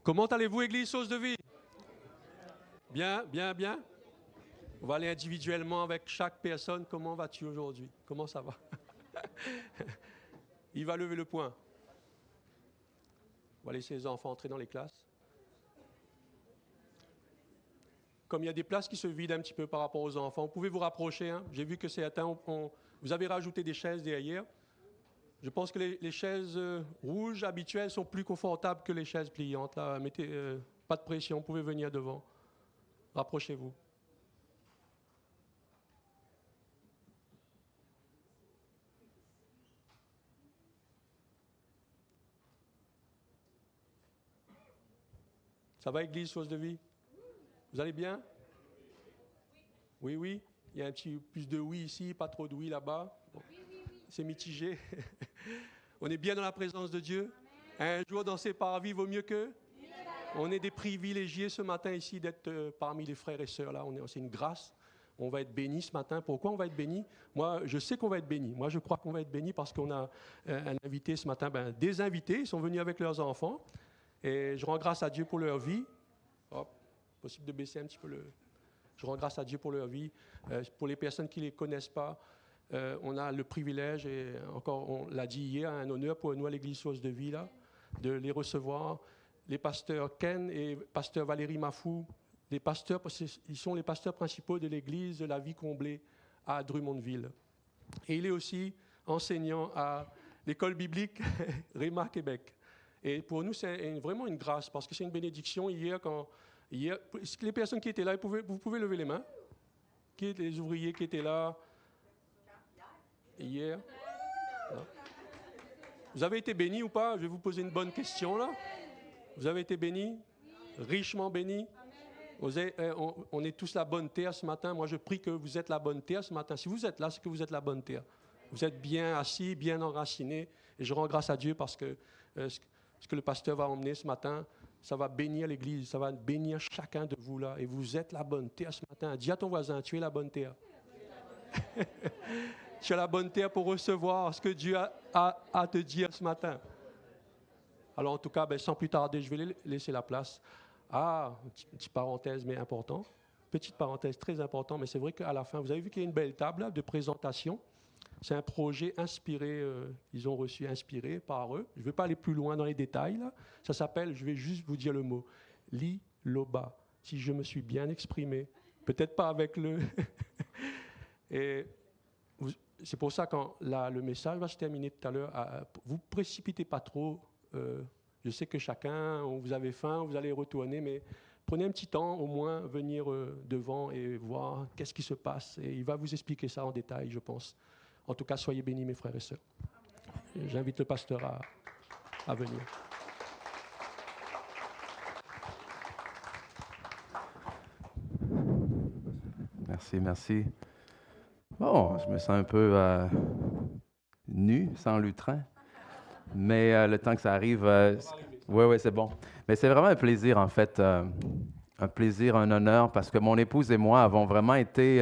Comment allez-vous, Église Source de Vie? Bien, bien, bien. On va aller individuellement avec chaque personne. Comment vas-tu aujourd'hui? Comment ça va? Il va lever le poing. On va laisser les enfants entrer dans les classes. Comme il y a des places qui se vident un petit peu par rapport aux enfants, vous pouvez vous rapprocher. Hein? J'ai vu que c'est atteint. Vous avez rajouté des chaises derrière. Je pense que les chaises rouges habituelles sont plus confortables que les chaises pliantes. Là. Mettez pas de pression, vous pouvez venir devant. Rapprochez-vous. Ça va, Église Source de Vie? Vous allez bien? Oui, oui. Il y a un petit plus de oui ici, pas trop de oui là-bas. Bon. C'est mitigé. On est bien dans la présence de Dieu. Un jour dans ses parvis vaut mieux que. On est des privilégiés ce matin ici d'être parmi les frères et sœurs là. C'est une grâce. On va être bénis ce matin. Pourquoi on va être bénis? Moi, je sais qu'on va être bénis. Moi, je crois qu'on va être bénis parce qu'on a un invité ce matin. Des invités, ils sont venus avec leurs enfants. Et je rends grâce à Dieu pour leur vie. Hop, possible de baisser un petit peu le... Je rends grâce à Dieu pour leur vie. Pour les personnes qui ne les connaissent pas, on a le privilège, et encore, on l'a dit hier, un honneur pour nous à l'Église Source de Vie, là, de les recevoir. Les pasteurs Ken et pasteur Valérie Mafou, les pasteurs, ils sont les pasteurs principaux de l'Église de la Vie Comblée à Drummondville. Et il est aussi enseignant à l'école biblique Réma Québec. Et pour nous, c'est vraiment une grâce, parce que c'est une bénédiction. Hier, les personnes qui étaient là, vous pouvez lever les mains. Qui étaient les ouvriers qui étaient là hier? Non. Vous avez été bénis ou pas? Je vais vous poser une bonne question là. Vous avez été bénis? Richement bénis? On est tous la bonne terre ce matin. Moi, je prie que vous êtes la bonne terre ce matin. Si vous êtes là, c'est que vous êtes la bonne terre. Vous êtes bien assis, bien enracinés. Et je rends grâce à Dieu parce que ce que le pasteur va emmener ce matin, ça va bénir l'Église, ça va bénir chacun de vous là. Et vous êtes la bonne terre ce matin. Dis à ton voisin, tu es la bonne terre. Tu es la bonne terre pour recevoir ce que Dieu a à te dire ce matin. Alors en tout cas, sans plus tarder, je vais laisser la place. Une petite parenthèse, mais important. Petite parenthèse très importante, mais c'est vrai qu'à la fin, vous avez vu qu'il y a une belle table là, de présentation. C'est un projet inspiré, ils ont reçu inspiré par eux. Je ne vais pas aller plus loin dans les détails. Là. Ça s'appelle, je vais juste vous dire le mot, Liloba, si je me suis bien exprimé. Peut-être pas avec le... Et c'est pour ça que le message va se terminer tout à l'heure. Vous ne précipitez pas trop. Je sais que chacun, vous avez faim, vous allez retourner, mais prenez un petit temps, au moins, venir devant et voir qu'est-ce qui se passe. Et il va vous expliquer ça en détail, je pense. En tout cas, soyez bénis, mes frères et sœurs. J'invite le pasteur à venir. Merci, merci. Bon, je me sens un peu nu, sans lutrin. Mais le temps que ça arrive, oui, c'est bon. Mais c'est vraiment un plaisir, en fait. Un plaisir, un honneur, parce que mon épouse et moi avons vraiment été...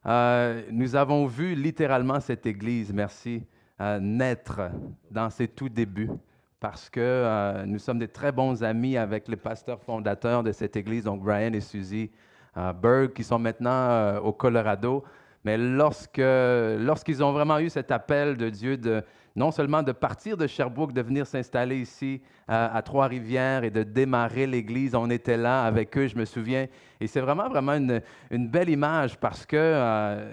nous avons vu littéralement cette Église, merci, naître dans ses tout débuts, parce que nous sommes des très bons amis avec les pasteurs fondateurs de cette Église, donc Brian et Suzy Berg, qui sont maintenant au Colorado. Mais lorsqu'ils ont vraiment eu cet appel de Dieu, non seulement de partir de Sherbrooke, de venir s'installer ici à Trois-Rivières et de démarrer l'Église, on était là avec eux, je me souviens. Et c'est vraiment une belle image parce que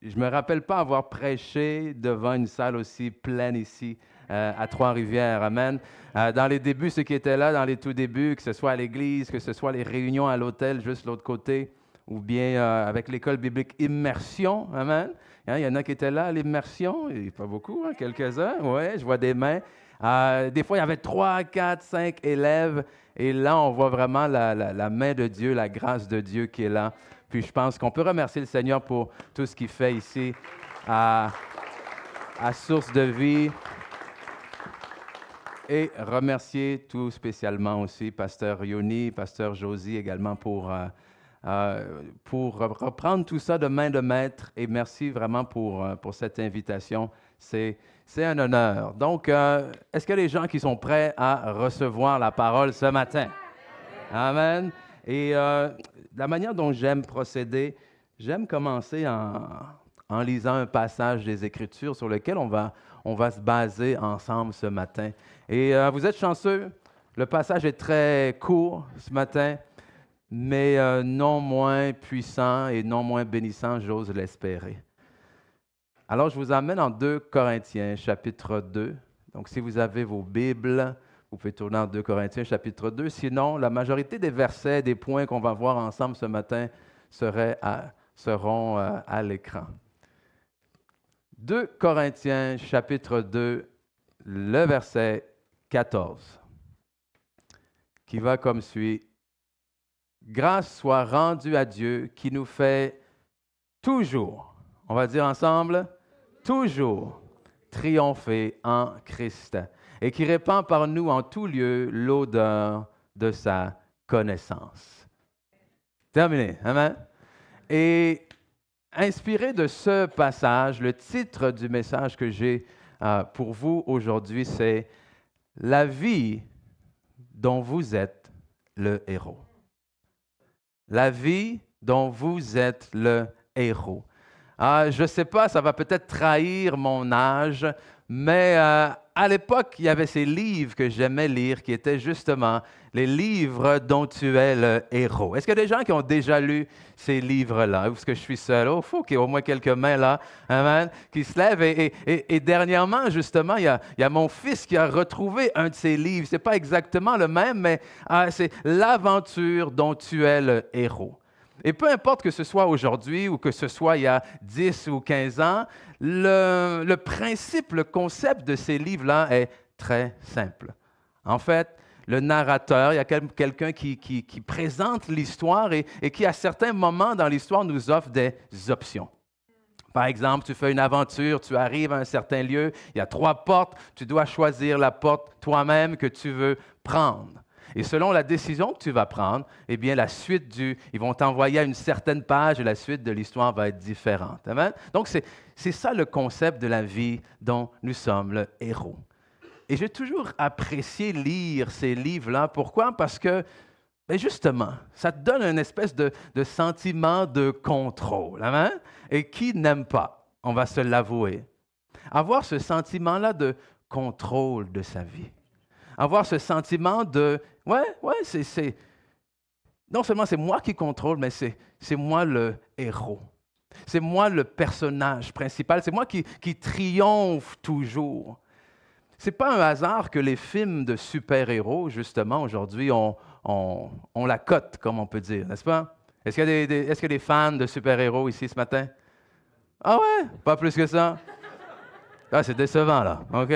je ne me rappelle pas avoir prêché devant une salle aussi pleine ici à Trois-Rivières. Amen. Dans les débuts, ceux qui étaient là dans les tout débuts, que ce soit à l'Église, que ce soit les réunions à l'hôtel juste de l'autre côté, ou bien avec l'école biblique Immersion, amen. Il y en a qui étaient là à l'Immersion, pas beaucoup, hein, quelques-uns, oui, je vois des mains. Des fois, il y avait 3, 4, 5 élèves, et là, on voit vraiment la main de Dieu, la grâce de Dieu qui est là. Puis je pense qu'on peut remercier le Seigneur pour tout ce qu'il fait ici à Source de Vie. Et remercier tout spécialement aussi Pasteur Yoni, Pasteur Josie également pour pour reprendre tout ça de main de maître. Et merci vraiment pour cette invitation. C'est un honneur. Donc, est-ce qu'il y a des gens qui sont prêts à recevoir la parole ce matin? Amen. Et la manière dont j'aime procéder, j'aime commencer en lisant un passage des Écritures sur lequel on va se baser ensemble ce matin. Et vous êtes chanceux, le passage est très court ce matin, mais non moins puissant et non moins bénissant, j'ose l'espérer. Alors, je vous amène en 2 Corinthiens, chapitre 2. Donc, si vous avez vos Bibles, vous pouvez tourner en 2 Corinthiens, chapitre 2. Sinon, la majorité des versets, des points qu'on va voir ensemble ce matin seront à l'écran. 2 Corinthiens, chapitre 2, le verset 14, qui va comme suit. « Grâce soit rendue à Dieu qui nous fait toujours, on va dire ensemble, toujours triompher en Christ et qui répand par nous en tout lieu l'odeur de sa connaissance. » Terminé. Amen. Et inspiré de ce passage, le titre du message que j'ai pour vous aujourd'hui, c'est « La vie dont vous êtes le héros ». La vie dont vous êtes le héros. Je ne sais pas, ça va peut-être trahir mon âge, mais à l'époque, il y avait ces livres que j'aimais lire qui étaient justement les livres dont tu es le héros. Est-ce qu'il y a des gens qui ont déjà lu ces livres-là? Est-ce que je suis seul? Oh, il faut qu'il y ait au moins quelques mains là, amen, qui se lèvent. Et dernièrement, justement, il y a mon fils qui a retrouvé un de ces livres. Ce n'est pas exactement le même, mais c'est l'aventure dont tu es le héros. Et peu importe que ce soit aujourd'hui ou que ce soit il y a 10 ou 15 ans, le principe, le concept de ces livres-là est très simple. En fait, le narrateur, il y a quelqu'un qui présente l'histoire et qui, à certains moments dans l'histoire, nous offre des options. Par exemple, tu fais une aventure, tu arrives à un certain lieu, il y a 3 portes, tu dois choisir la porte toi-même que tu veux prendre. Et selon la décision que tu vas prendre, eh bien, la suite ils vont t'envoyer à une certaine page et la suite de l'histoire va être différente. Amen? Donc, c'est ça le concept de la vie dont nous sommes le héros. Et j'ai toujours apprécié lire ces livres-là. Pourquoi? Parce que, bien justement, ça te donne une espèce de sentiment de contrôle. Amen? Et qui n'aime pas? On va se l'avouer. Avoir ce sentiment-là de contrôle de sa vie. Avoir ce sentiment de, c'est non seulement c'est moi qui contrôle, mais c'est moi le héros. C'est moi le personnage principal. C'est moi qui triomphe toujours. Ce n'est pas un hasard que les films de super-héros, justement, aujourd'hui, ont la cote, comme on peut dire, n'est-ce pas? Est-ce qu'il y a des fans de super-héros ici ce matin? Ah ouais? Pas plus que ça? Ah, c'est décevant, là, OK?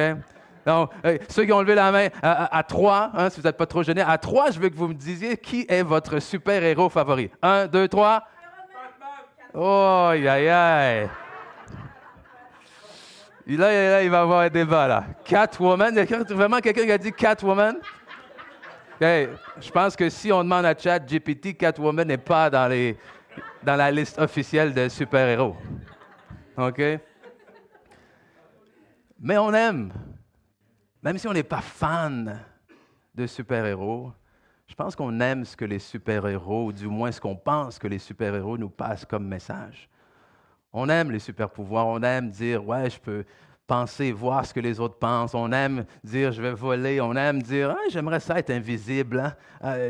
Donc, ceux qui ont levé la main à 3, hein, si vous n'êtes pas trop gênés, à 3, je veux que vous me disiez qui est votre super-héros favori. 1, 2, 3. Oh, aïe, aïe. Là, il va y avoir un débat, là. Catwoman, il y a vraiment quelqu'un qui a dit Catwoman? Hey, je pense que si on demande à ChatGPT, Catwoman n'est pas dans la liste officielle des super-héros. OK? Mais on aime. Même si on n'est pas fan de super-héros, je pense qu'on aime ce que les super-héros, ou du moins ce qu'on pense que les super-héros nous passent comme message. On aime les super-pouvoirs, on aime dire « ouais, je peux penser, voir ce que les autres pensent », on aime dire « je vais voler », on aime dire « j'aimerais ça être invisible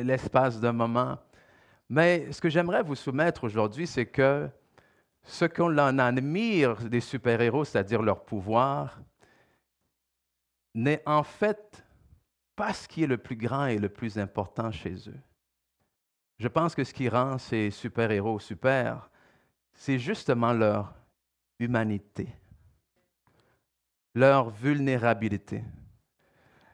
l'espace d'un moment ». Mais ce que j'aimerais vous soumettre aujourd'hui, c'est que ce qu'on en admire des super-héros, c'est-à-dire leur pouvoir, n'est en fait pas ce qui est le plus grand et le plus important chez eux. Je pense que ce qui rend ces super-héros super, c'est justement leur humanité, leur vulnérabilité.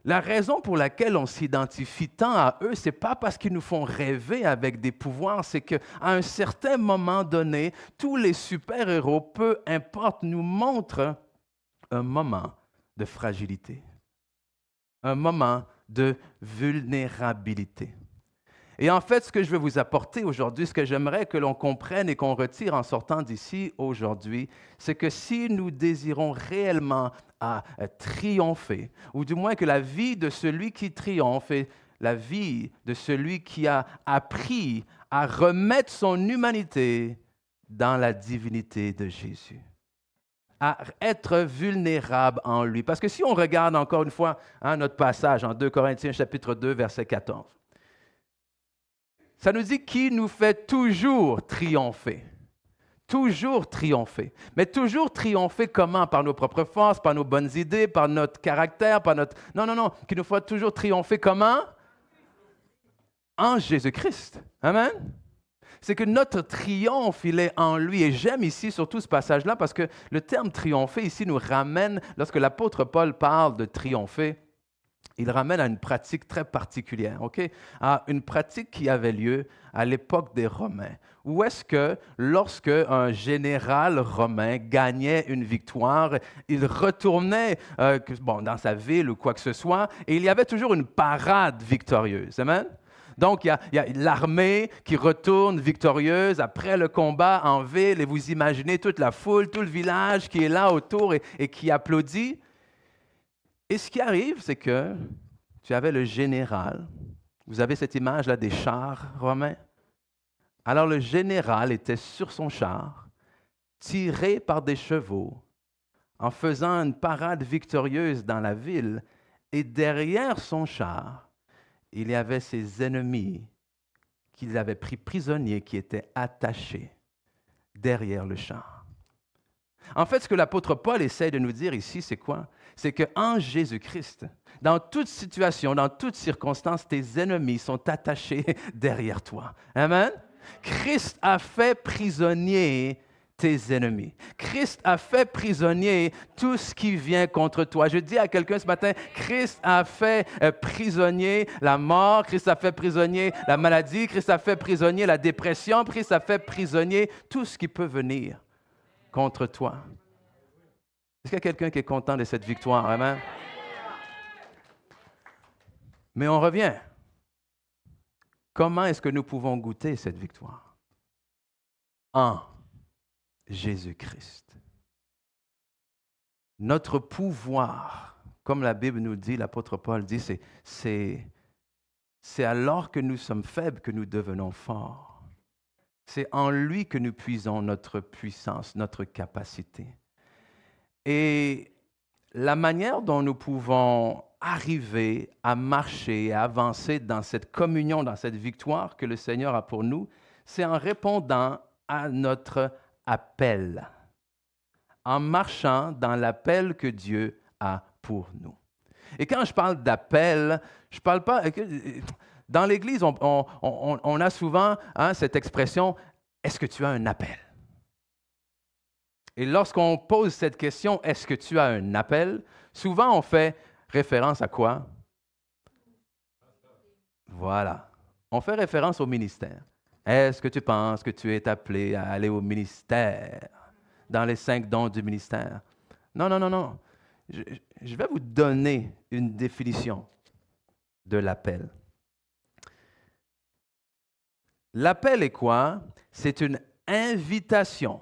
La raison pour laquelle on s'identifie tant à eux, ce n'est pas parce qu'ils nous font rêver avec des pouvoirs, c'est qu'à un certain moment donné, tous les super-héros, peu importe, nous montrent un moment de fragilité, un moment de vulnérabilité. Et en fait, ce que je veux vous apporter aujourd'hui, ce que j'aimerais que l'on comprenne et qu'on retire en sortant d'ici aujourd'hui, c'est que si nous désirons réellement triompher, ou du moins que la vie de celui qui triomphe est la vie de celui qui a appris à remettre son humanité dans la divinité de Jésus, à être vulnérable en lui. Parce que si on regarde encore une fois notre passage en 2 Corinthiens chapitre 2, verset 14, ça nous dit qu'il nous fait toujours triompher. Toujours triompher. Mais toujours triompher comment? Par nos propres forces, par nos bonnes idées, par notre caractère, par notre... Non, non, non. Qu'il nous faut toujours triompher comment? En Jésus-Christ. Amen? C'est que notre triomphe, il est en lui. Et j'aime ici surtout ce passage-là parce que le terme triompher ici nous ramène, lorsque l'apôtre Paul parle de triompher, il ramène à une pratique très particulière, OK? À une pratique qui avait lieu à l'époque des Romains. Où est-ce que, lorsque un général romain gagnait une victoire, il retournait dans sa ville ou quoi que ce soit, et il y avait toujours une parade victorieuse. Amen? Donc, il y a l'armée qui retourne victorieuse après le combat en ville, et vous imaginez toute la foule, tout le village qui est là autour et qui applaudit. Et ce qui arrive, c'est que tu avais le général. Vous avez cette image-là des chars romains. Alors le général était sur son char, tiré par des chevaux, en faisant une parade victorieuse dans la ville. Et derrière son char, il y avait ses ennemis qu'il avait pris prisonniers, qui étaient attachés derrière le char. En fait, ce que l'apôtre Paul essaie de nous dire ici, c'est quoi? C'est qu'en Jésus-Christ, dans toute situation, dans toute circonstance, tes ennemis sont attachés derrière toi. Amen? Christ a fait prisonnier tes ennemis. Christ a fait prisonnier tout ce qui vient contre toi. Je dis à quelqu'un ce matin, Christ a fait prisonnier la mort, Christ a fait prisonnier la maladie, Christ a fait prisonnier la dépression, Christ a fait prisonnier tout ce qui peut venir contre toi. Est-ce qu'il y a quelqu'un qui est content de cette victoire? Amen? Mais on revient. Comment est-ce que nous pouvons goûter cette victoire? En Jésus-Christ. Notre pouvoir, comme la Bible nous dit, l'apôtre Paul dit, c'est alors que nous sommes faibles que nous devenons forts. C'est en lui que nous puisons notre puissance, notre capacité. Et la manière dont nous pouvons arriver à marcher, à avancer dans cette communion, dans cette victoire que le Seigneur a pour nous, c'est en répondant à notre appel, en marchant dans l'appel que Dieu a pour nous. Et quand je parle d'appel, je ne parle pas... Dans l'Église, on a souvent cette expression « Est-ce que tu as un appel? » Et lorsqu'on pose cette question « Est-ce que tu as un appel? » souvent on fait référence à quoi? Voilà. On fait référence au ministère. Est-ce que tu penses que tu es appelé à aller au ministère, dans les 5 dons du ministère? Non, non, non, non. Je vais vous donner une définition de l'appel. L'appel est quoi? C'est une invitation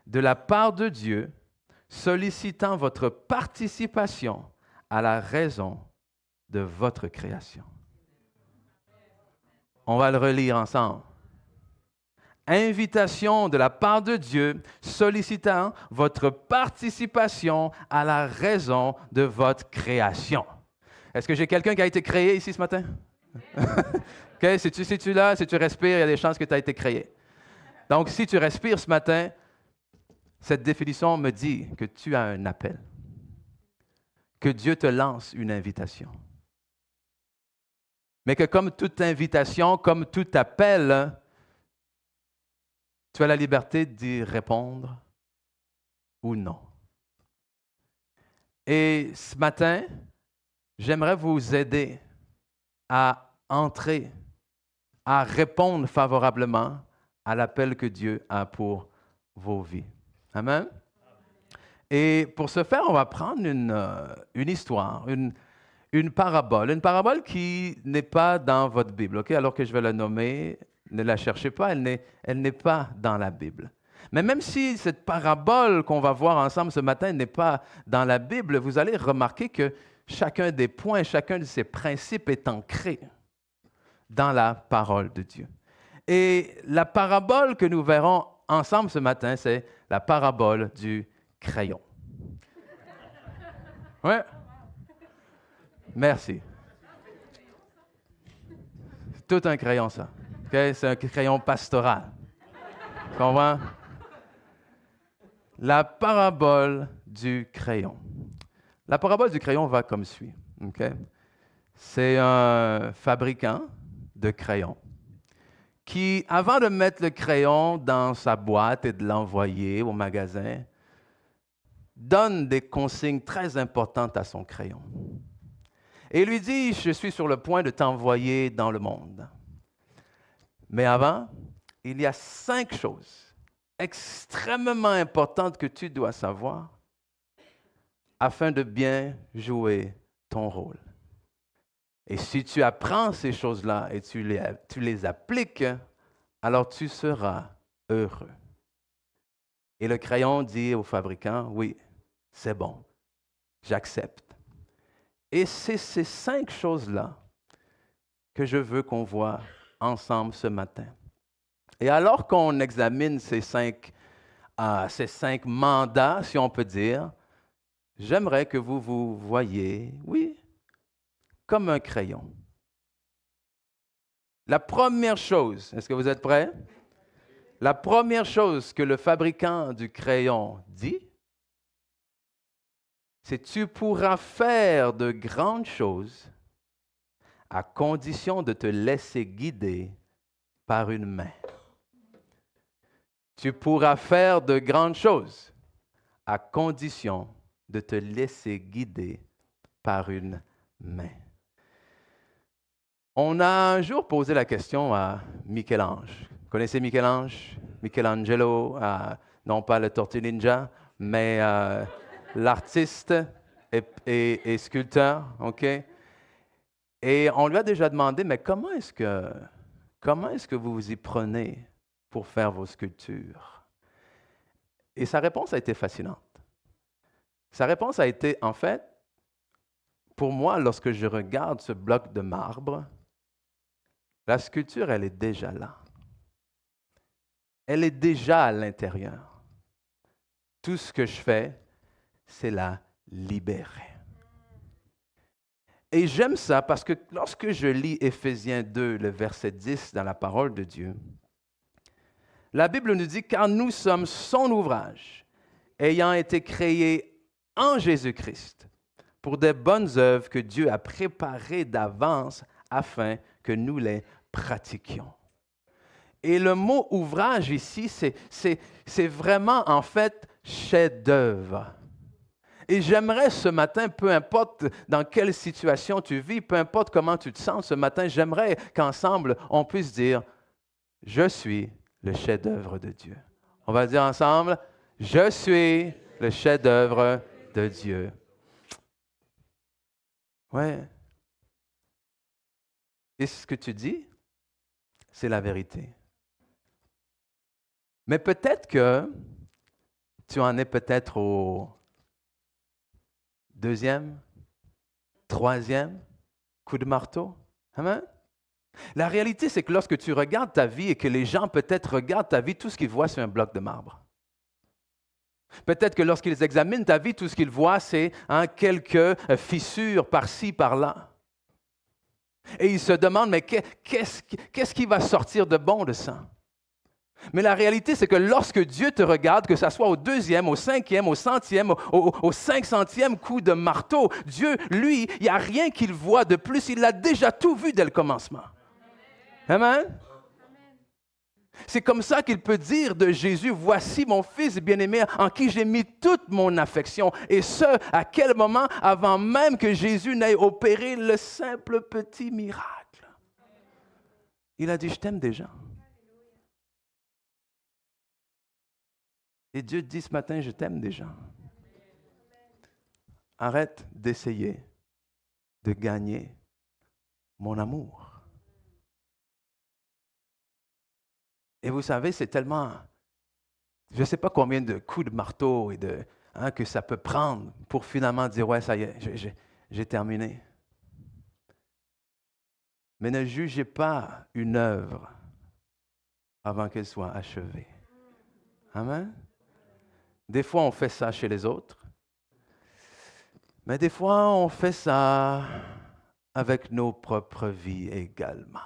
de la part de Dieu sollicitant votre participation à la raison de votre création. On va le relire ensemble. Invitation de la part de Dieu sollicitant votre participation à la raison de votre création. Est-ce que j'ai quelqu'un qui a été créé ici ce matin? Okay, si tu es là, si tu respires, il y a des chances que tu as été créé. Donc, si tu respires ce matin, cette définition me dit que tu as un appel, que Dieu te lance une invitation. Mais que comme toute invitation, comme tout appel, tu as la liberté d'y répondre ou non. Et ce matin, j'aimerais vous aider à entrer, à répondre favorablement à l'appel que Dieu a pour vos vies. Amen? Et pour ce faire, on va prendre une histoire, une une parabole qui n'est pas dans votre Bible, ok? Alors que je vais la nommer, ne la cherchez pas, elle n'est pas dans la Bible. Mais même si cette parabole qu'on va voir ensemble ce matin n'est pas dans la Bible, vous allez remarquer que chacun des points, chacun de ces principes est ancré dans la parole de Dieu. Et la parabole que nous verrons ensemble ce matin, c'est la parabole du crayon. Ouais. Merci. C'est tout un crayon, ça. Okay? C'est un crayon pastoral. Comprends? La parabole du crayon. La parabole du crayon va comme suit. Okay? C'est un fabricant de crayons qui, avant de mettre le crayon dans sa boîte et de l'envoyer au magasin, donne des consignes très importantes à son crayon. Et il lui dit, je suis sur le point de t'envoyer dans le monde. Mais avant, il y a 5 choses extrêmement importantes que tu dois savoir afin de bien jouer ton rôle. Et si tu apprends ces choses-là et tu les appliques, alors tu seras heureux. Et le crayon dit au fabricant, oui, c'est bon, j'accepte. Et c'est ces 5 choses-là que je veux qu'on voit ensemble ce matin. Et alors qu'on examine ces 5 mandats, si on peut dire, j'aimerais que vous vous voyiez, oui, comme un crayon. La première chose, est-ce que vous êtes prêts? La première chose que le fabricant du crayon dit, c'est tu pourras faire de grandes choses à condition de te laisser guider par une main. Tu pourras faire de grandes choses à condition de te laisser guider par une main. On a un jour posé la question à Michel-Ange. Vous connaissez Michel-Ange? Michelangelo, non pas le Tortue Ninja, mais l'artiste et sculpteur, OK? Et on lui a déjà demandé, mais comment est-ce que vous vous y prenez pour faire vos sculptures? Et sa réponse a été fascinante. Sa réponse a été, en fait, pour moi, lorsque je regarde ce bloc de marbre, la sculpture, elle est déjà là. Elle est déjà à l'intérieur. Tout ce que je fais, c'est la libérer. Et j'aime ça parce que lorsque je lis Éphésiens 2, le verset 10 dans la parole de Dieu, la Bible nous dit « Car nous sommes son ouvrage, ayant été créés en Jésus-Christ, pour des bonnes œuvres que Dieu a préparées d'avance afin que nous les pratiquions. » Et le mot « ouvrage » ici, c'est vraiment en fait « chef-d'œuvre ». Et j'aimerais ce matin, peu importe dans quelle situation tu vis, peu importe comment tu te sens ce matin, j'aimerais qu'ensemble, on puisse dire, je suis le chef-d'œuvre de Dieu. On va dire ensemble, je suis le chef-d'œuvre de Dieu. Ouais. Et ce que tu dis, c'est la vérité. Mais peut-être que tu en es peut-être au 2e, 3e coup de marteau. Amen? La réalité, c'est que lorsque tu regardes ta vie et que les gens peut-être regardent ta vie, tout ce qu'ils voient, c'est un bloc de marbre. Peut-être que lorsqu'ils examinent ta vie, tout ce qu'ils voient, c'est quelques fissures par-ci, par-là. Et ils se demandent, mais qu'est-ce qui va sortir de bon de ça? Mais la réalité, c'est que lorsque Dieu te regarde, que ce soit au 2e, au 5e, au 100e, au 500e coup de marteau, Dieu, lui, il n'y a rien qu'il voit de plus. Il a déjà tout vu dès le commencement. Amen? C'est comme ça qu'il peut dire de Jésus, « Voici mon Fils bien-aimé en qui j'ai mis toute mon affection. » Et ce, à quel moment? Avant même que Jésus n'ait opéré le simple petit miracle. Il a dit, « Je t'aime déjà. » Et Dieu dit ce matin, je t'aime déjà. Arrête d'essayer de gagner mon amour. Et vous savez, c'est tellement, je ne sais pas combien de coups de marteau et que ça peut prendre pour finalement dire, ouais, ça y est, j'ai terminé. Mais ne jugez pas une œuvre avant qu'elle soit achevée. Amen. Des fois, on fait ça chez les autres. Mais des fois, on fait ça avec nos propres vies également.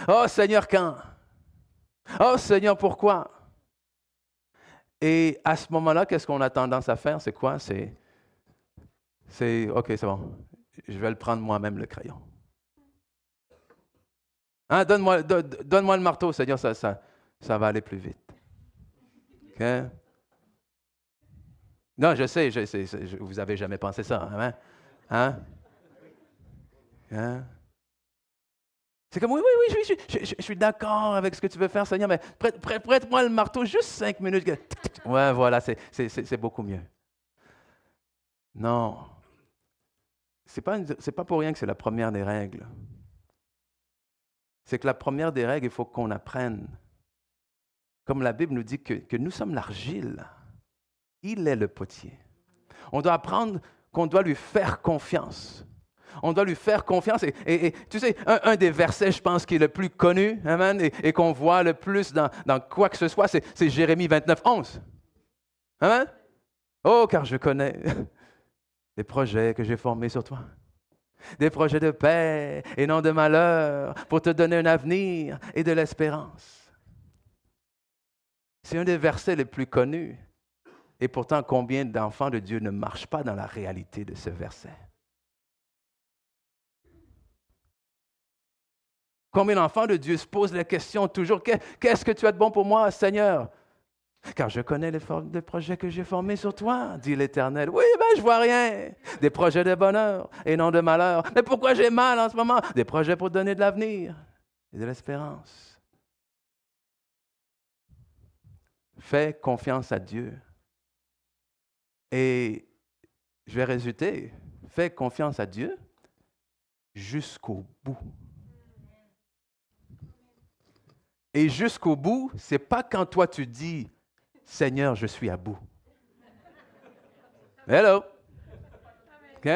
Oh Seigneur, quand? Oh Seigneur, pourquoi? Et à ce moment-là, qu'est-ce qu'on a tendance à faire? C'est quoi? C'est OK, c'est bon. Je vais le prendre moi-même, le crayon. Hein, donne-moi le marteau, Seigneur, ça va aller plus vite. OK? Non, je sais, vous n'avez jamais pensé ça. Hein? Hein? C'est comme, oui, je suis d'accord avec ce que tu veux faire, Seigneur, mais prête-moi le marteau juste 5 minutes. Ouais, voilà, c'est beaucoup mieux. Non. C'est pas pour rien que c'est la première des règles. C'est que la première des règles, il faut qu'on apprenne. Comme la Bible nous dit que nous sommes l'argile. Il est le potier. On doit apprendre qu'on doit lui faire confiance. On doit lui faire confiance. Et tu sais, un des versets, je pense, qui est le plus connu, amen, et qu'on voit le plus dans quoi que ce soit, c'est Jérémie 29, 11. Amen? Oh, car je connais les projets que j'ai formés sur toi. Des projets de paix et non de malheur, pour te donner un avenir et de l'espérance. C'est un des versets les plus connus. Et pourtant, combien d'enfants de Dieu ne marchent pas dans la réalité de ce verset? Combien d'enfants de Dieu se posent la question toujours, qu'est-ce que tu as de bon pour moi, Seigneur? Car je connais les projets que j'ai formés sur toi, dit l'Éternel. Oui, je vois rien. Des projets de bonheur et non de malheur. Mais pourquoi j'ai mal en ce moment? Des projets pour donner de l'avenir et de l'espérance. Fais confiance à Dieu. Et je vais résulter. Fais confiance à Dieu jusqu'au bout. Et jusqu'au bout, ce n'est pas quand toi tu dis, Seigneur, je suis à bout. Hello. OK?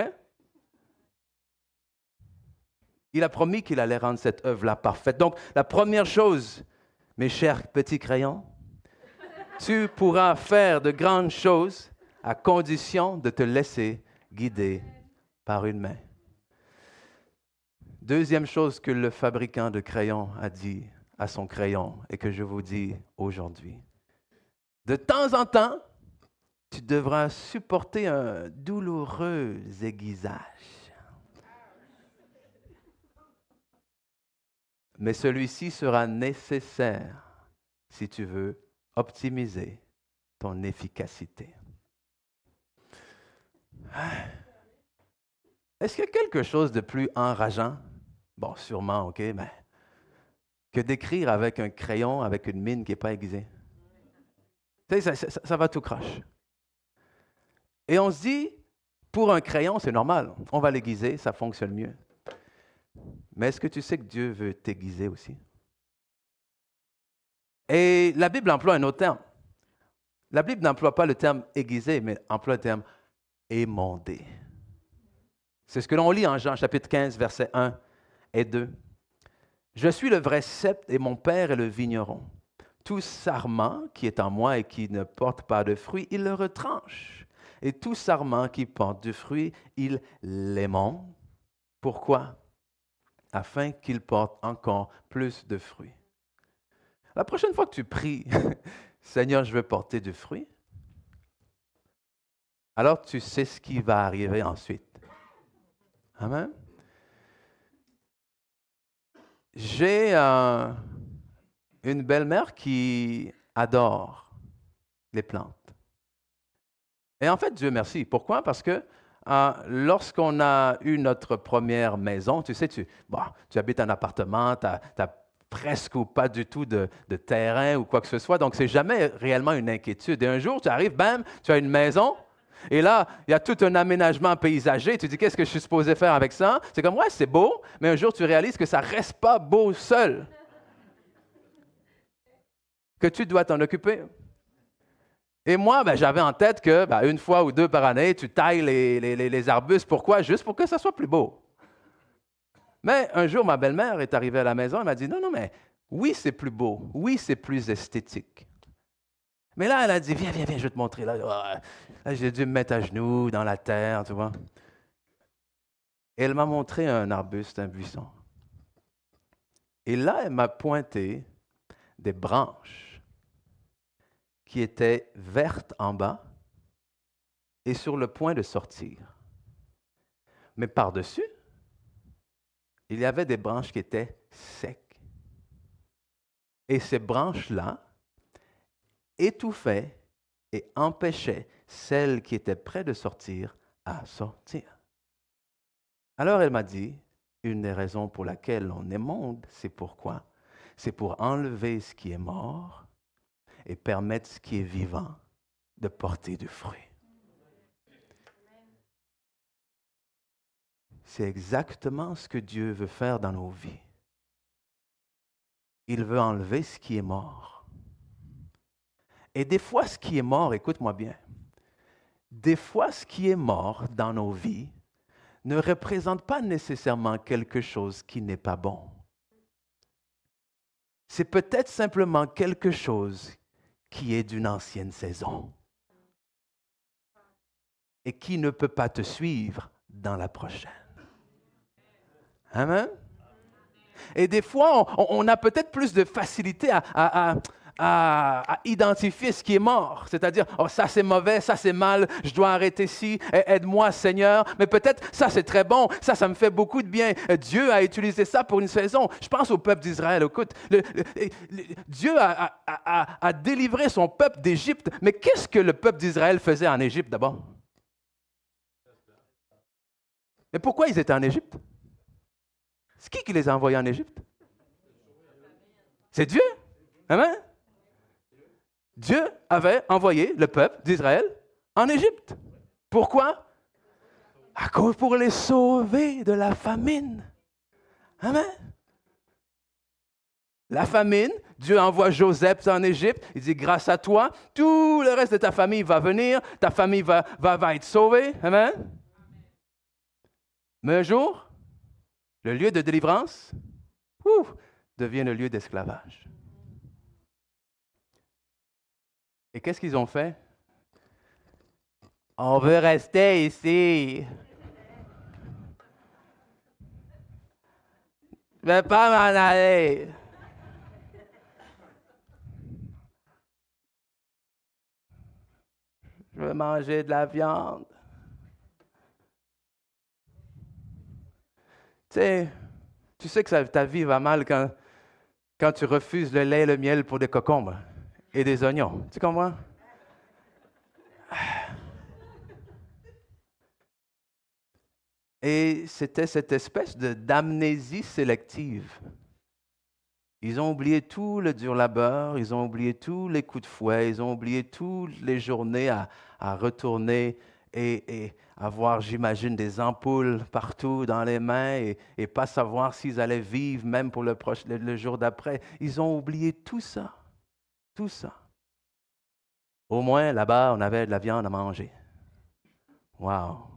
Il a promis qu'il allait rendre cette œuvre-là parfaite. Donc, la première chose, mes chers petits crayons, tu pourras faire de grandes choses à condition de te laisser guider par une main. Deuxième chose que le fabricant de crayons a dit à son crayon et que je vous dis aujourd'hui. De temps en temps, tu devras supporter un douloureux aiguisage. Mais celui-ci sera nécessaire si tu veux optimiser ton efficacité. Est-ce qu'il y a quelque chose de plus enrageant? Bon, sûrement, OK, mais que d'écrire avec un crayon, avec une mine qui n'est pas aiguisée. Tu sais, ça va tout croche. Et on se dit, pour un crayon, c'est normal, on va l'aiguiser, ça fonctionne mieux. Mais est-ce que tu sais que Dieu veut t'aiguiser aussi? Et la Bible emploie un autre terme. La Bible n'emploie pas le terme aiguiser, mais emploie le terme émonder. C'est ce que l'on lit en Jean chapitre 15, versets 1 et 2. Je suis le vrai cep et mon Père est le vigneron. Tout sarment qui est en moi et qui ne porte pas de fruit, il le retranche. Et tout sarment qui porte du fruit, il l'émonde. Pourquoi? Afin qu'il porte encore plus de fruits. La prochaine fois que tu pries, Seigneur, je veux porter du fruit, alors tu sais ce qui va arriver ensuite. Amen. J'ai une belle-mère qui adore les plantes. Et en fait, Dieu merci. Pourquoi? Parce que lorsqu'on a eu notre première maison, tu sais, tu habites un appartement, tu n'as presque ou pas du tout de terrain ou quoi que ce soit, donc ce n'est jamais réellement une inquiétude. Et un jour, tu arrives, bam, tu as une maison, Et là, il y a tout un aménagement paysager. Tu dis, qu'est-ce que je suis supposé faire avec ça? C'est comme, ouais, c'est beau, mais un jour, tu réalises que ça ne reste pas beau seul. Que tu dois t'en occuper. Et moi, j'avais en tête que une fois ou deux par année, tu tailles les arbustes. Pourquoi? Juste pour que ça soit plus beau. Mais un jour, ma belle-mère est arrivée à la maison et m'a dit, non, non, mais oui, c'est plus beau. Oui, c'est plus esthétique. Mais là, elle a dit, viens, viens, viens, je vais te montrer. Là, j'ai dû me mettre à genoux dans la terre, tu vois. Et elle m'a montré un arbuste, un buisson. Et là, elle m'a pointé des branches qui étaient vertes en bas et sur le point de sortir. Mais par-dessus, il y avait des branches qui étaient secs. Et ces branches-là étouffaient et empêchaient celles qui étaient près de sortir à sortir. Alors elle m'a dit, une des raisons pour laquelle on émonde, c'est pourquoi? C'est pour enlever ce qui est mort et permettre ce qui est vivant de porter du fruit. C'est exactement ce que Dieu veut faire dans nos vies. Il veut enlever ce qui est mort. Et des fois, ce qui est mort, écoute-moi bien, des fois, ce qui est mort dans nos vies ne représente pas nécessairement quelque chose qui n'est pas bon. C'est peut-être simplement quelque chose qui est d'une ancienne saison et qui ne peut pas te suivre dans la prochaine. Amen? Et des fois, on a peut-être plus de facilité à identifier ce qui est mort. C'est-à-dire, oh, ça c'est mauvais, ça c'est mal, je dois arrêter ci, aide-moi Seigneur. Mais peut-être, ça c'est très bon, ça me fait beaucoup de bien. Dieu a utilisé ça pour une saison. Je pense au peuple d'Israël. Écoute, Dieu a délivré son peuple d'Égypte. Mais qu'est-ce que le peuple d'Israël faisait en Égypte d'abord? Mais pourquoi ils étaient en Égypte? C'est qui les a envoyés en Égypte? C'est Dieu. Amen? Dieu avait envoyé le peuple d'Israël en Égypte. Pourquoi? À cause pour les sauver de la famine. Amen? La famine, Dieu envoie Joseph en Égypte. Il dit, grâce à toi, tout le reste de ta famille va venir. Ta famille va être sauvée. Amen? Mais un jour, le lieu de délivrance devient le lieu d'esclavage. Et qu'est-ce qu'ils ont fait? On veut rester ici. Je ne vais pas m'en aller. Je veux manger de la viande. Tu sais que ta vie va mal quand tu refuses le lait et le miel pour des cocombes et des oignons. Tu comprends? Et c'était cette espèce d'amnésie sélective. Ils ont oublié tout le dur labeur, ils ont oublié tous les coups de fouet, ils ont oublié toutes les journées à retourner et avoir, j'imagine, des ampoules partout dans les mains et pas savoir s'ils allaient vivre même pour le jour d'après. Ils ont oublié tout ça. Tout ça. Au moins, là-bas, on avait de la viande à manger. Wow!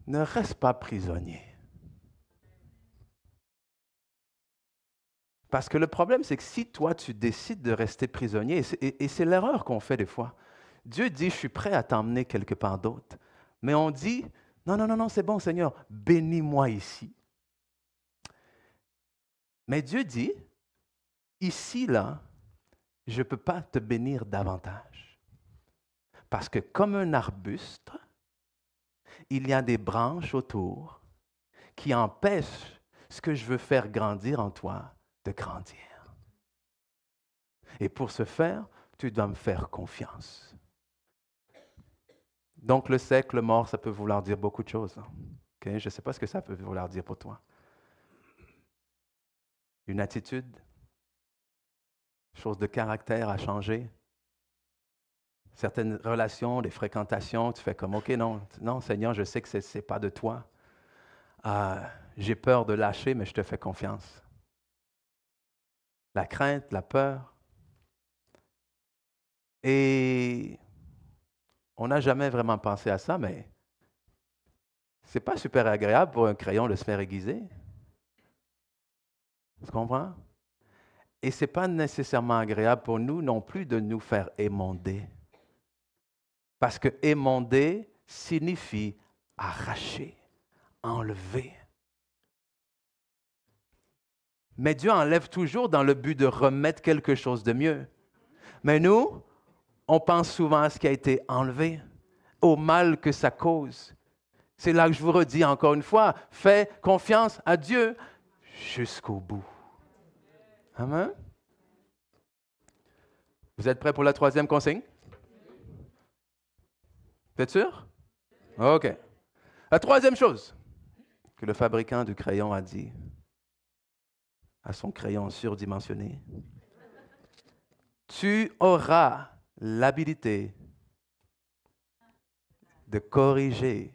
Ne reste pas prisonnier. Parce que le problème, c'est que si toi, tu décides de rester prisonnier, et c'est l'erreur qu'on fait des fois, Dieu dit, je suis prêt à t'emmener quelque part d'autre. Mais on dit, non, non, non, non, c'est bon, Seigneur, bénis-moi ici. Mais Dieu dit, ici, là, je ne peux pas te bénir davantage. Parce que comme un arbuste, il y a des branches autour qui empêchent ce que je veux faire grandir en toi de grandir. Et pour ce faire, tu dois me faire confiance. Donc le sec, le mort, ça peut vouloir dire beaucoup de choses. Okay? Je ne sais pas ce que ça peut vouloir dire pour toi. Une attitude, choses de caractère à changer. Certaines relations, des fréquentations, tu fais comme, OK, non, non, Seigneur, je sais que ce n'est pas de toi. J'ai peur de lâcher, mais je te fais confiance. La crainte, la peur. Et on n'a jamais vraiment pensé à ça, mais c'est pas super agréable pour un crayon de se faire aiguiser. Tu comprends? Et ce n'est pas nécessairement agréable pour nous non plus de nous faire émonder. Parce que émonder signifie arracher, enlever. Mais Dieu enlève toujours dans le but de remettre quelque chose de mieux. Mais nous, on pense souvent à ce qui a été enlevé, au mal que ça cause. C'est là que je vous redis encore une fois, fais confiance à Dieu jusqu'au bout. Amen. Vous êtes prêts pour la troisième consigne? Vous êtes sûr? OK. La troisième chose que le fabricant du crayon a dit à son crayon surdimensionné, tu auras l'habilité de corriger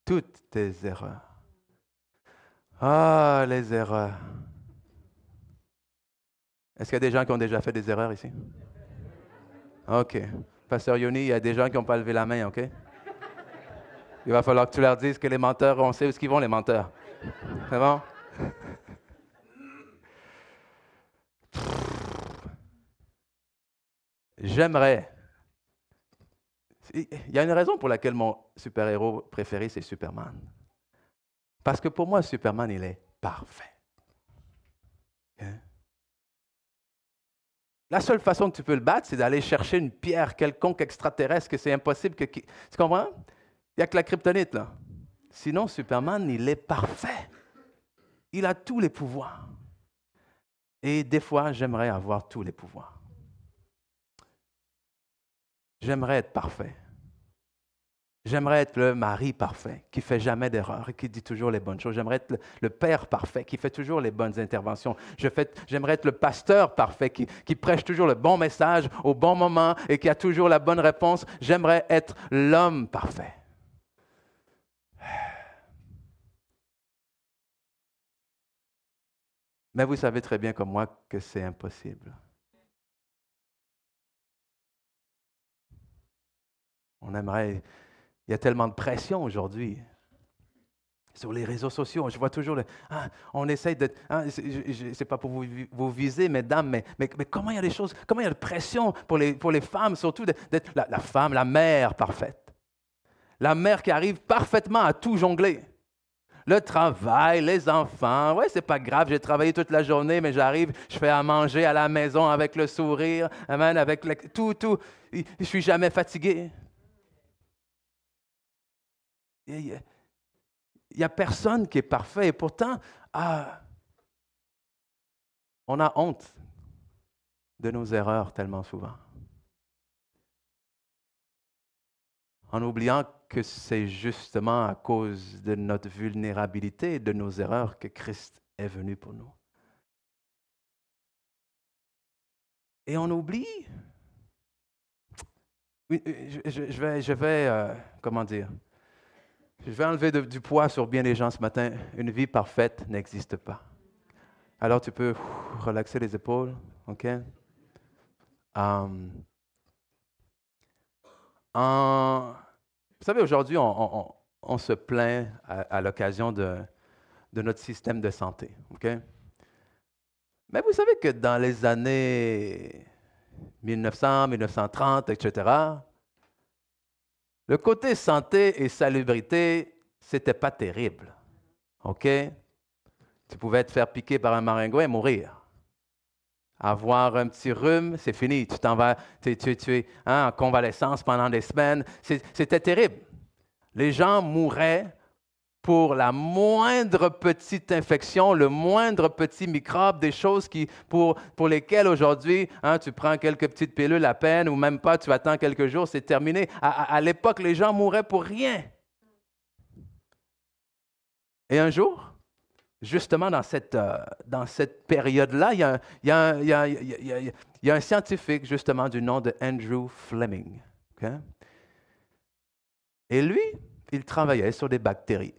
toutes tes erreurs. Ah, les erreurs. Est-ce qu'il y a des gens qui ont déjà fait des erreurs ici? OK. Pasteur Yoni, il y a des gens qui n'ont pas levé la main, OK? Il va falloir que tu leur dises que les menteurs, on sait où ils vont, les menteurs. C'est bon? J'aimerais. Il y a une raison pour laquelle mon super-héros préféré, c'est Superman. Parce que pour moi, Superman, il est parfait. Hein? La seule façon que tu peux le battre, c'est d'aller chercher une pierre quelconque extraterrestre, que c'est impossible que... Tu comprends? Il n'y a que la kryptonite, là. Sinon, Superman, il est parfait. Il a tous les pouvoirs. Et des fois, j'aimerais avoir tous les pouvoirs. J'aimerais être parfait. J'aimerais être le mari parfait, qui ne fait jamais d'erreur et qui dit toujours les bonnes choses. J'aimerais être le père parfait, qui fait toujours les bonnes interventions. J'aimerais être le pasteur parfait, qui prêche toujours le bon message au bon moment et qui a toujours la bonne réponse. J'aimerais être l'homme parfait. Mais vous savez très bien comme moi que c'est impossible. On aimerait... Il y a tellement de pression aujourd'hui sur les réseaux sociaux. Je vois toujours, on essaye de... je sais pas pour vous viser, mesdames, mais comment il y a des choses, comment il y a de pression pour les femmes, surtout d'être la femme, la mère parfaite. La mère qui arrive parfaitement à tout jongler. Le travail, les enfants, ouais, c'est pas grave, j'ai travaillé toute la journée, mais j'arrive, je fais à manger à la maison avec le sourire, amen, avec tout. Je suis jamais fatigué. Il n'y a personne qui est parfait et pourtant, on a honte de nos erreurs tellement souvent. En oubliant que c'est justement à cause de notre vulnérabilité et de nos erreurs que Christ est venu pour nous. Et on oublie. Je vais comment dire? Je vais enlever du poids sur bien des gens ce matin. Une vie parfaite n'existe pas. Alors tu peux relaxer les épaules, OK? Vous savez, aujourd'hui, on se plaint à l'occasion de notre système de santé, OK? Mais vous savez que dans les années 1900, 1930, etc., le côté santé et salubrité, c'était pas terrible. OK? Tu pouvais te faire piquer par un maringouin et mourir. Avoir un petit rhume, c'est fini. Tu t'en vas, tu es en convalescence pendant des semaines. C'était terrible. Les gens mouraient pour la moindre petite infection, le moindre petit microbe, des choses pour lesquelles aujourd'hui, tu prends quelques petites pilules à peine ou même pas, tu attends quelques jours, c'est terminé. À l'époque, les gens mouraient pour rien. Et un jour, justement dans cette période-là, il y il y a un scientifique, justement, du nom de Andrew Fleming. Okay? Et lui, il travaillait sur des bactéries.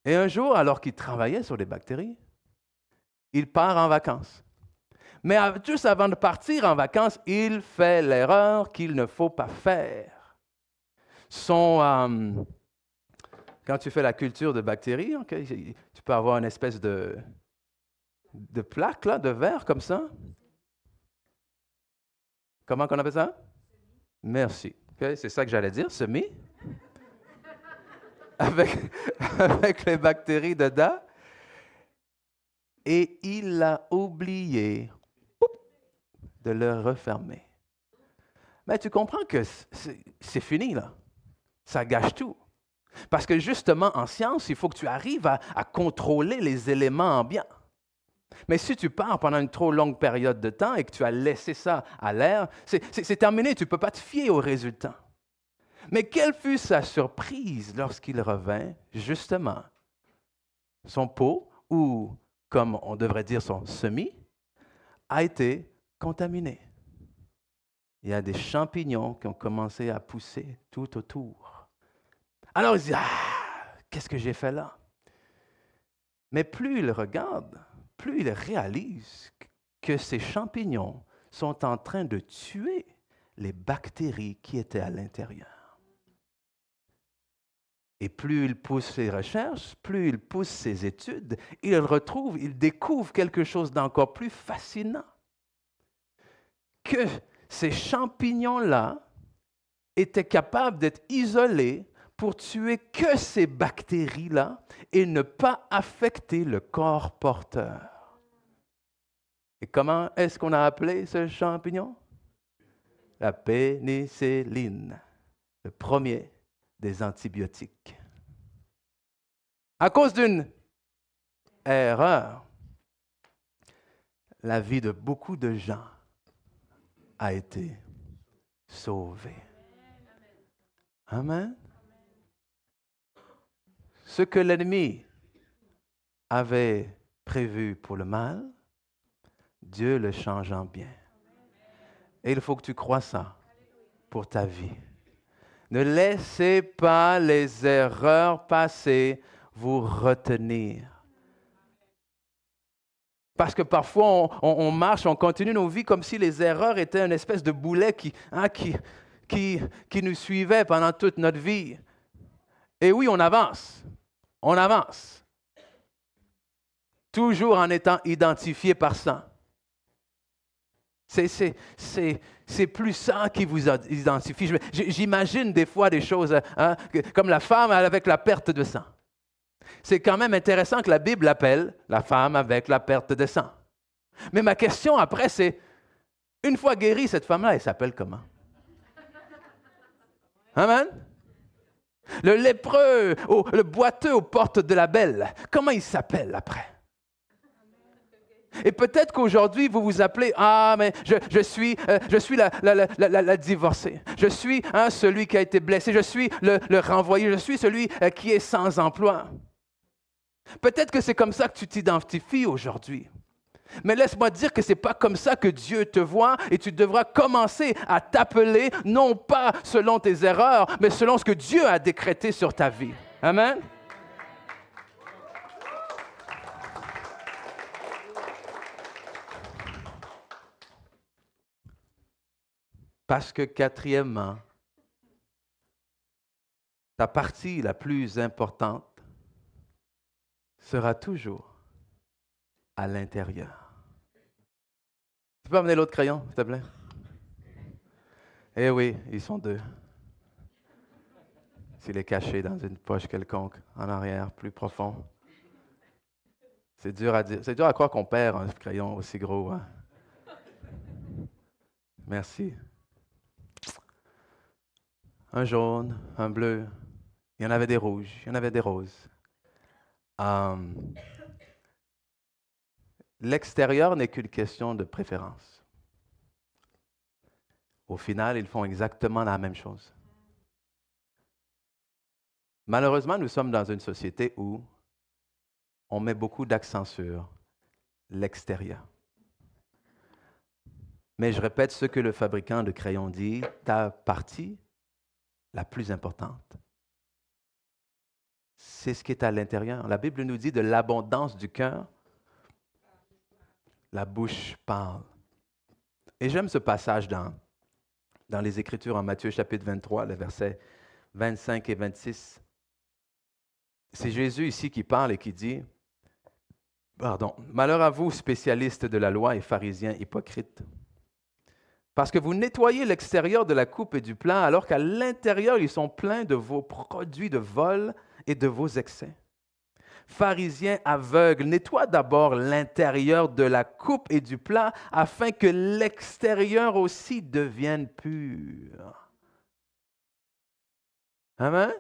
Et un jour, alors qu'il travaillait sur des bactéries, il part en vacances. Mais juste avant de partir en vacances, il fait l'erreur qu'il ne faut pas faire. Quand tu fais la culture de bactéries, okay, tu peux avoir une espèce de plaque, là, de verre comme ça. Comment on appelle ça? Merci. Okay, c'est ça que j'allais dire, semis. avec les bactéries dedans. Et il a oublié de le refermer. Mais tu comprends que c'est fini, là. Ça gâche tout. Parce que justement, en science, il faut que tu arrives à contrôler les éléments ambiants. Mais si tu pars pendant une trop longue période de temps et que tu as laissé ça à l'air, c'est terminé, tu ne peux pas te fier aux résultats. Mais quelle fut sa surprise lorsqu'il revint, justement, son pot, ou comme on devrait dire son semis, a été contaminé. Il y a des champignons qui ont commencé à pousser tout autour. Alors il dit, qu'est-ce que j'ai fait là? Mais plus il regarde, plus il réalise que ces champignons sont en train de tuer les bactéries qui étaient à l'intérieur. Et plus il pousse ses recherches, plus il pousse ses études, il découvre quelque chose d'encore plus fascinant. Que ces champignons-là étaient capables d'être isolés pour tuer que ces bactéries-là et ne pas affecter le corps porteur. Et comment est-ce qu'on a appelé ce champignon? La pénicilline, le premier des antibiotiques. À cause d'une erreur, la vie de beaucoup de gens a été sauvée. Amen. Ce que l'ennemi avait prévu pour le mal, Dieu le change en bien. Et il faut que tu crois ça pour ta vie. Ne laissez pas les erreurs passées vous retenir. Parce que parfois, on marche, on continue nos vies comme si les erreurs étaient une espèce de boulet qui nous suivait pendant toute notre vie. Et oui, on avance. On avance. Toujours en étant identifié par ça. C'est plus ça qui vous identifie. J'imagine des fois des choses comme la femme avec la perte de sang. C'est quand même intéressant que la Bible l'appelle la femme avec la perte de sang. Mais ma question après, c'est, une fois guérie, cette femme-là, elle s'appelle comment? Amen? Le lépreux, le boiteux aux portes de la belle, comment il s'appelle après? Et peut-être qu'aujourd'hui, vous vous appelez, mais je suis la divorcée. Je suis celui qui a été blessé. Je suis le renvoyé. Je suis celui qui est sans emploi. Peut-être que c'est comme ça que tu t'identifies aujourd'hui. Mais laisse-moi dire que ce n'est pas comme ça que Dieu te voit et tu devras commencer à t'appeler, non pas selon tes erreurs, mais selon ce que Dieu a décrété sur ta vie. Amen? Parce que quatrièmement, ta partie la plus importante sera toujours à l'intérieur. Tu peux amener l'autre crayon, s'il te plaît? Eh oui, ils sont deux. S'il est caché dans une poche quelconque, en arrière, plus profond. C'est dur à dire. C'est dur à croire qu'on perd un crayon aussi gros. Hein? Merci. Un jaune, un bleu. Il y en avait des rouges, il y en avait des roses. L'extérieur n'est qu'une question de préférence. Au final, ils font exactement la même chose. Malheureusement, nous sommes dans une société où on met beaucoup d'accent sur l'extérieur. Mais je répète ce que le fabricant de crayons dit, ta partie la plus importante, c'est ce qui est à l'intérieur. La Bible nous dit de l'abondance du cœur, la bouche parle. Et j'aime ce passage dans les Écritures en Matthieu chapitre 23, les versets 25 et 26. C'est Jésus ici qui parle et qui dit, malheur à vous, spécialistes de la loi et pharisiens hypocrites, parce que vous nettoyez l'extérieur de la coupe et du plat, alors qu'à l'intérieur, ils sont pleins de vos produits de vol et de vos excès. Pharisiens aveugles, nettoie d'abord l'intérieur de la coupe et du plat, afin que l'extérieur aussi devienne pur. Amen?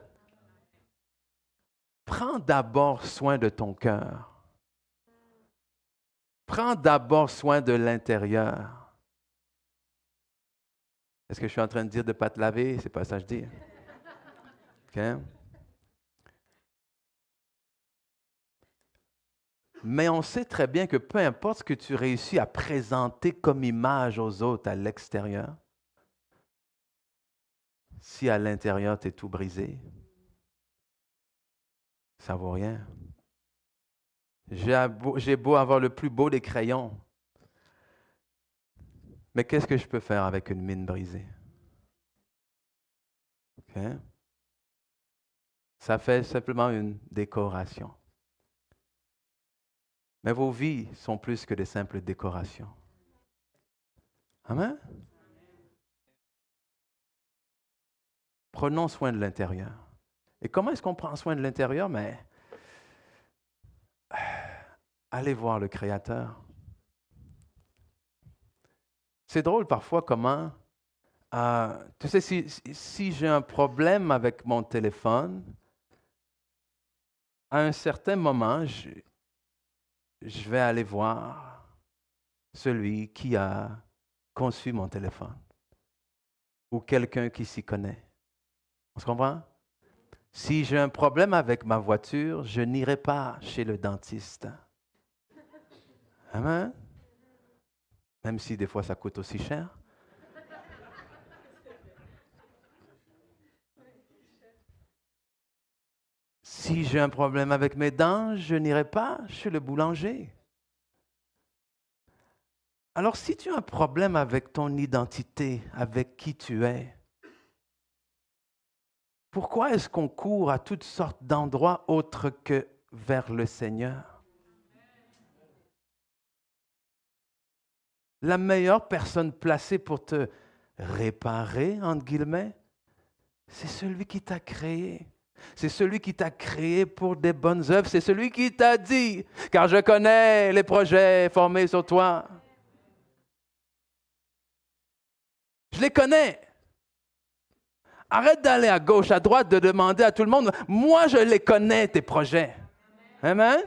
Prends d'abord soin de ton cœur. Prends d'abord soin de l'intérieur. Est-ce que je suis en train de dire de ne pas te laver? C'est pas ça que je dis. OK? Mais on sait très bien que peu importe ce que tu réussis à présenter comme image aux autres à l'extérieur, si à l'intérieur tu es tout brisé, ça ne vaut rien. J'ai beau avoir le plus beau des crayons, mais qu'est-ce que je peux faire avec une mine brisée? Okay? Ça fait simplement une décoration. Mais vos vies sont plus que des simples décorations. Amen? Prenons soin de l'intérieur. Et comment est-ce qu'on prend soin de l'intérieur? Mais allez voir le Créateur. C'est drôle parfois comment, tu sais, si j'ai un problème avec mon téléphone, à un certain moment, je vais aller voir celui qui a conçu mon téléphone ou quelqu'un qui s'y connaît. On se comprend? Si j'ai un problème avec ma voiture, je n'irai pas chez le dentiste. Amen? Même si des fois ça coûte aussi cher. Si j'ai un problème avec mes dents, je n'irai pas chez le boulanger. Alors si tu as un problème avec ton identité, avec qui tu es, pourquoi est-ce qu'on court à toutes sortes d'endroits autres que vers le Seigneur? La meilleure personne placée pour te réparer, entre guillemets, c'est celui qui t'a créé. C'est celui qui t'a créé pour des bonnes œuvres. C'est celui qui t'a dit, car je connais les projets formés sur toi. Je les connais. Arrête d'aller à gauche, à droite, de demander à tout le monde. Moi, je les connais, tes projets. Amen?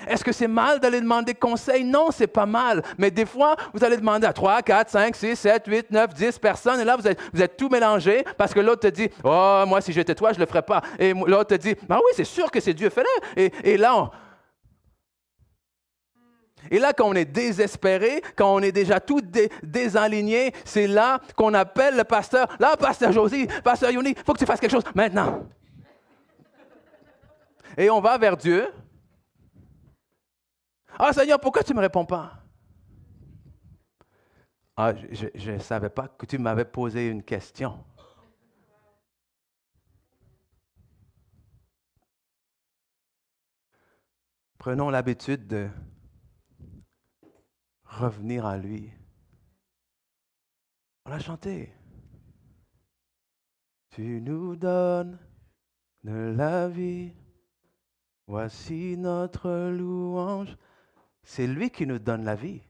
Est-ce que c'est mal d'aller demander conseil? Non, c'est pas mal. Mais des fois, vous allez demander à 3, 4, 5, 6, 7, 8, 9, 10 personnes. Et là, vous êtes tout mélangé parce que l'autre te dit, « Oh, moi, si j'étais toi, je ne le ferais pas. » Et l'autre te dit, « Ah oui, c'est sûr que c'est Dieu, fais-le. » Et là, quand on est désespéré, quand on est déjà tout désaligné, c'est là qu'on appelle le pasteur. Là, pasteur Josie, pasteur Yoni, il faut que tu fasses quelque chose maintenant. Et on va vers Dieu. Ah Seigneur, pourquoi tu ne me réponds pas? Ah, je ne savais pas que tu m'avais posé une question. Prenons l'habitude de revenir à lui. On a chanté. Tu nous donnes de la vie. Voici notre louange. C'est lui qui nous donne la vie.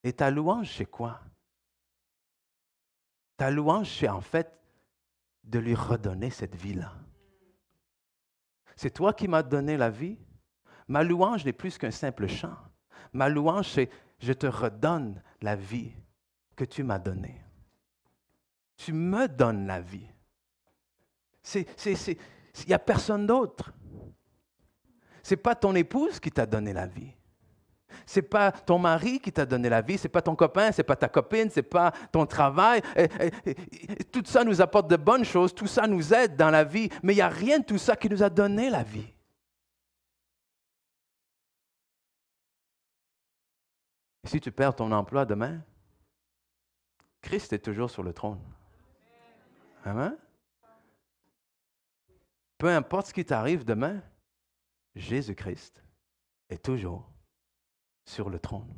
Et ta louange, c'est quoi? Ta louange, c'est en fait de lui redonner cette vie-là. C'est toi qui m'as donné la vie. Ma louange n'est plus qu'un simple chant. Ma louange, c'est je te redonne la vie que tu m'as donnée. Tu me donnes la vie. Il n'y a personne d'autre. Ce n'est pas ton épouse qui t'a donné la vie. C'est pas ton mari qui t'a donné la vie, c'est pas ton copain, c'est pas ta copine, c'est pas ton travail. Tout ça nous apporte de bonnes choses, tout ça nous aide dans la vie, mais il n'y a rien de tout ça qui nous a donné la vie. Et si tu perds ton emploi demain, Christ est toujours sur le trône. Amen. Peu importe ce qui t'arrive demain, Jésus-Christ est toujours sur le trône.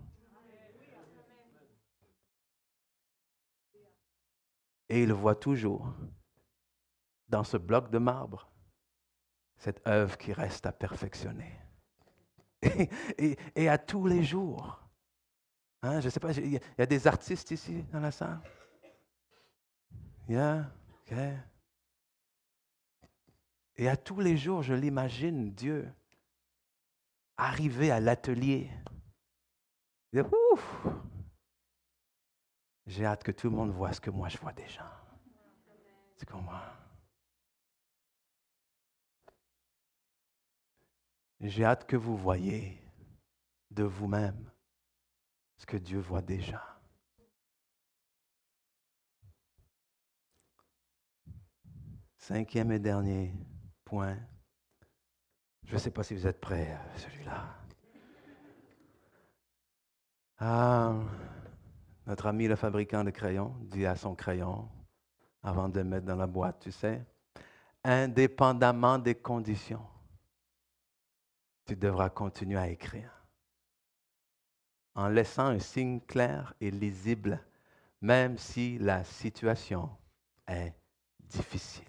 Et il voit toujours dans ce bloc de marbre cette œuvre qui reste à perfectionner. Et à tous les jours. Hein, je ne sais pas, il y a des artistes ici dans la salle? Yeah, OK. Et à tous les jours, je l'imagine, Dieu, arriver à l'atelier. Il dit, ouf! J'ai hâte que tout le monde voit ce que moi je vois déjà. Tu comprends? J'ai hâte que vous voyez de vous-même ce que Dieu voit déjà. Cinquième et dernier point. Je ne sais pas si vous êtes prêts à celui-là. Notre ami le fabricant de crayons dit à son crayon, avant de le mettre dans la boîte, tu sais, indépendamment des conditions, tu devras continuer à écrire. En laissant un signe clair et lisible, même si la situation est difficile.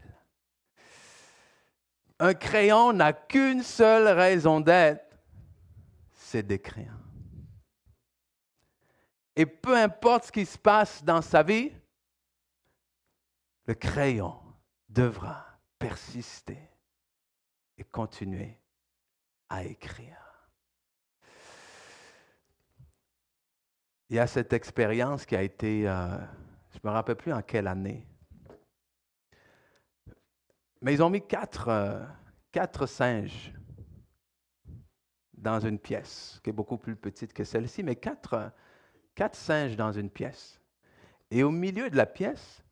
Un crayon n'a qu'une seule raison d'être, c'est d'écrire. Et peu importe ce qui se passe dans sa vie, le crayon devra persister et continuer à écrire. Il y a cette expérience qui a été, je ne me rappelle plus en quelle année, mais ils ont mis quatre singes dans une pièce, qui est beaucoup plus petite que celle-ci, mais quatre singes dans une pièce. Et au milieu de la pièce,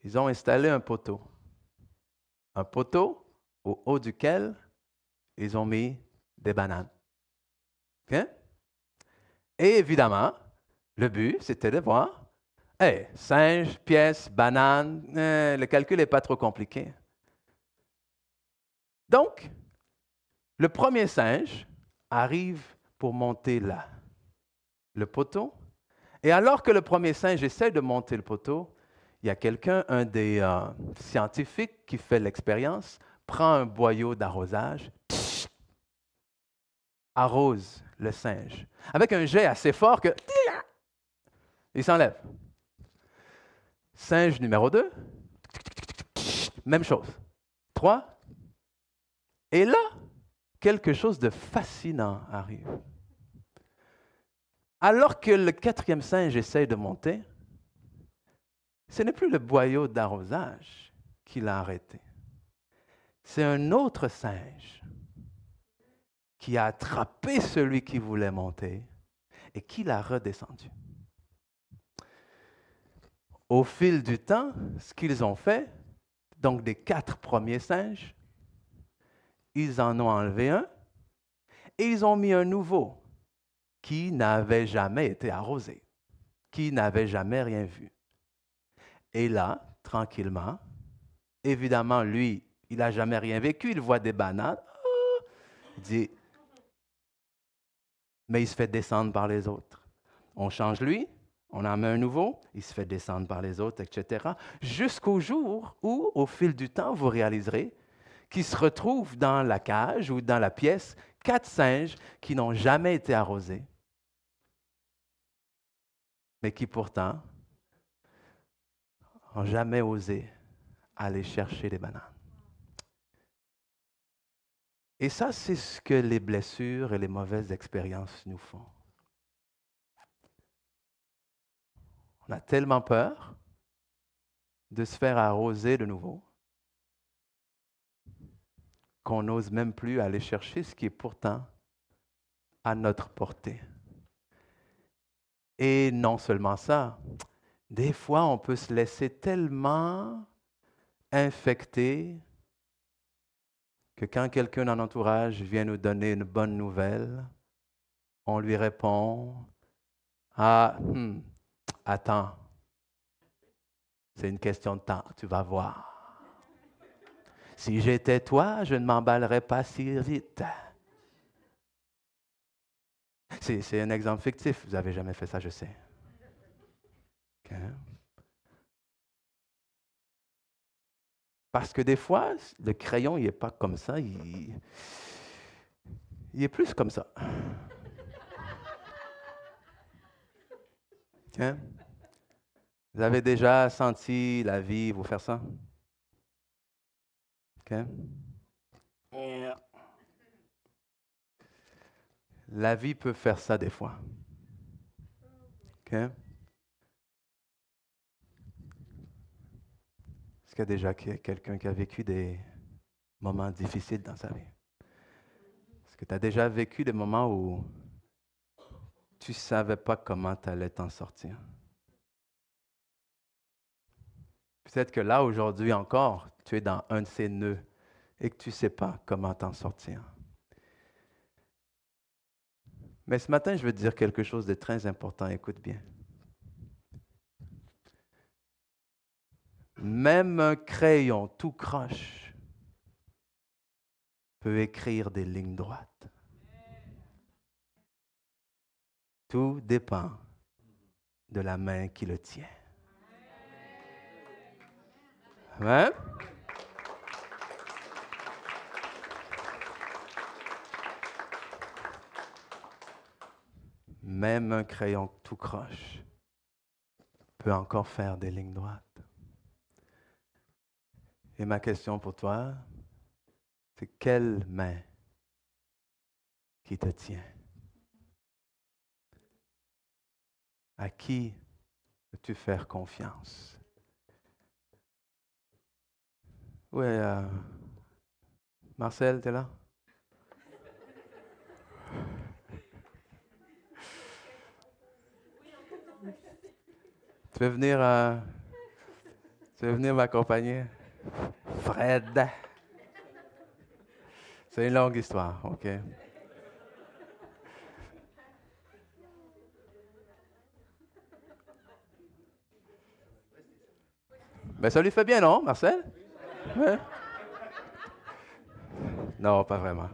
ils ont installé un poteau. Un poteau au haut duquel ils ont mis des bananes. Okay? Et évidemment, le but, c'était de voir, singe, pièce, banane, le calcul n'est pas trop compliqué. Donc, le premier singe arrive pour monter là, le poteau. Et alors que le premier singe essaie de monter le poteau, il y a quelqu'un, un des scientifiques qui fait l'expérience, prend un boyau d'arrosage, arrose le singe, avec un jet assez fort que il s'enlève. Singe numéro 2, même chose. 3, et là, quelque chose de fascinant arrive. Alors que le quatrième singe essaie de monter, ce n'est plus le boyau d'arrosage qui l'a arrêté. C'est un autre singe qui a attrapé celui qui voulait monter et qui l'a redescendu. Au fil du temps, ce qu'ils ont fait, donc des 4 premiers singes, ils en ont enlevé un et ils ont mis un nouveau qui n'avait jamais été arrosé, qui n'avait jamais rien vu. Et là, tranquillement, évidemment, lui, il n'a jamais rien vécu, il voit des bananes, il dit, mais il se fait descendre par les autres. On change lui, on en met un nouveau, il se fait descendre par les autres, etc. Jusqu'au jour où, au fil du temps, vous réaliserez qu'il se retrouve dans la cage ou dans la pièce 4 singes qui n'ont jamais été arrosés, mais qui pourtant n'ont jamais osé aller chercher les bananes. Et ça, c'est ce que les blessures et les mauvaises expériences nous font. On a tellement peur de se faire arroser de nouveau qu'on n'ose même plus aller chercher ce qui est pourtant à notre portée. Et non seulement ça, des fois on peut se laisser tellement infecter que quand quelqu'un dans l'entourage vient nous donner une bonne nouvelle, on lui répond « Ah, attends, c'est une question de temps, tu vas voir. Si j'étais toi, je ne m'emballerais pas si vite. » C'est un exemple fictif, vous n'avez jamais fait ça, je sais. Okay. Parce que des fois, le crayon, il n'est pas comme ça, il est plus comme ça. Okay. Vous avez déjà senti la vie vous faire ça? Okay. La vie peut faire ça des fois. Okay. Est-ce qu'il y a déjà quelqu'un qui a vécu des moments difficiles dans sa vie? Est-ce que tu as déjà vécu des moments où tu ne savais pas comment tu allais t'en sortir? Peut-être que là, aujourd'hui encore, tu es dans un de ces nœuds et que tu ne sais pas comment t'en sortir. Mais ce matin, je veux te dire quelque chose de très important. Écoute bien. Même un crayon tout croche peut écrire des lignes droites. Tout dépend de la main qui le tient. Amen? Même un crayon tout croche peut encore faire des lignes droites. Et ma question pour toi, c'est quelle main qui te tient? À qui peux-tu faire confiance? Oui, Marcel, tu es là? Tu veux venir m'accompagner? Fred. C'est une longue histoire, OK? Mais ça lui fait bien, non, Marcel? Ouais. Non, pas vraiment.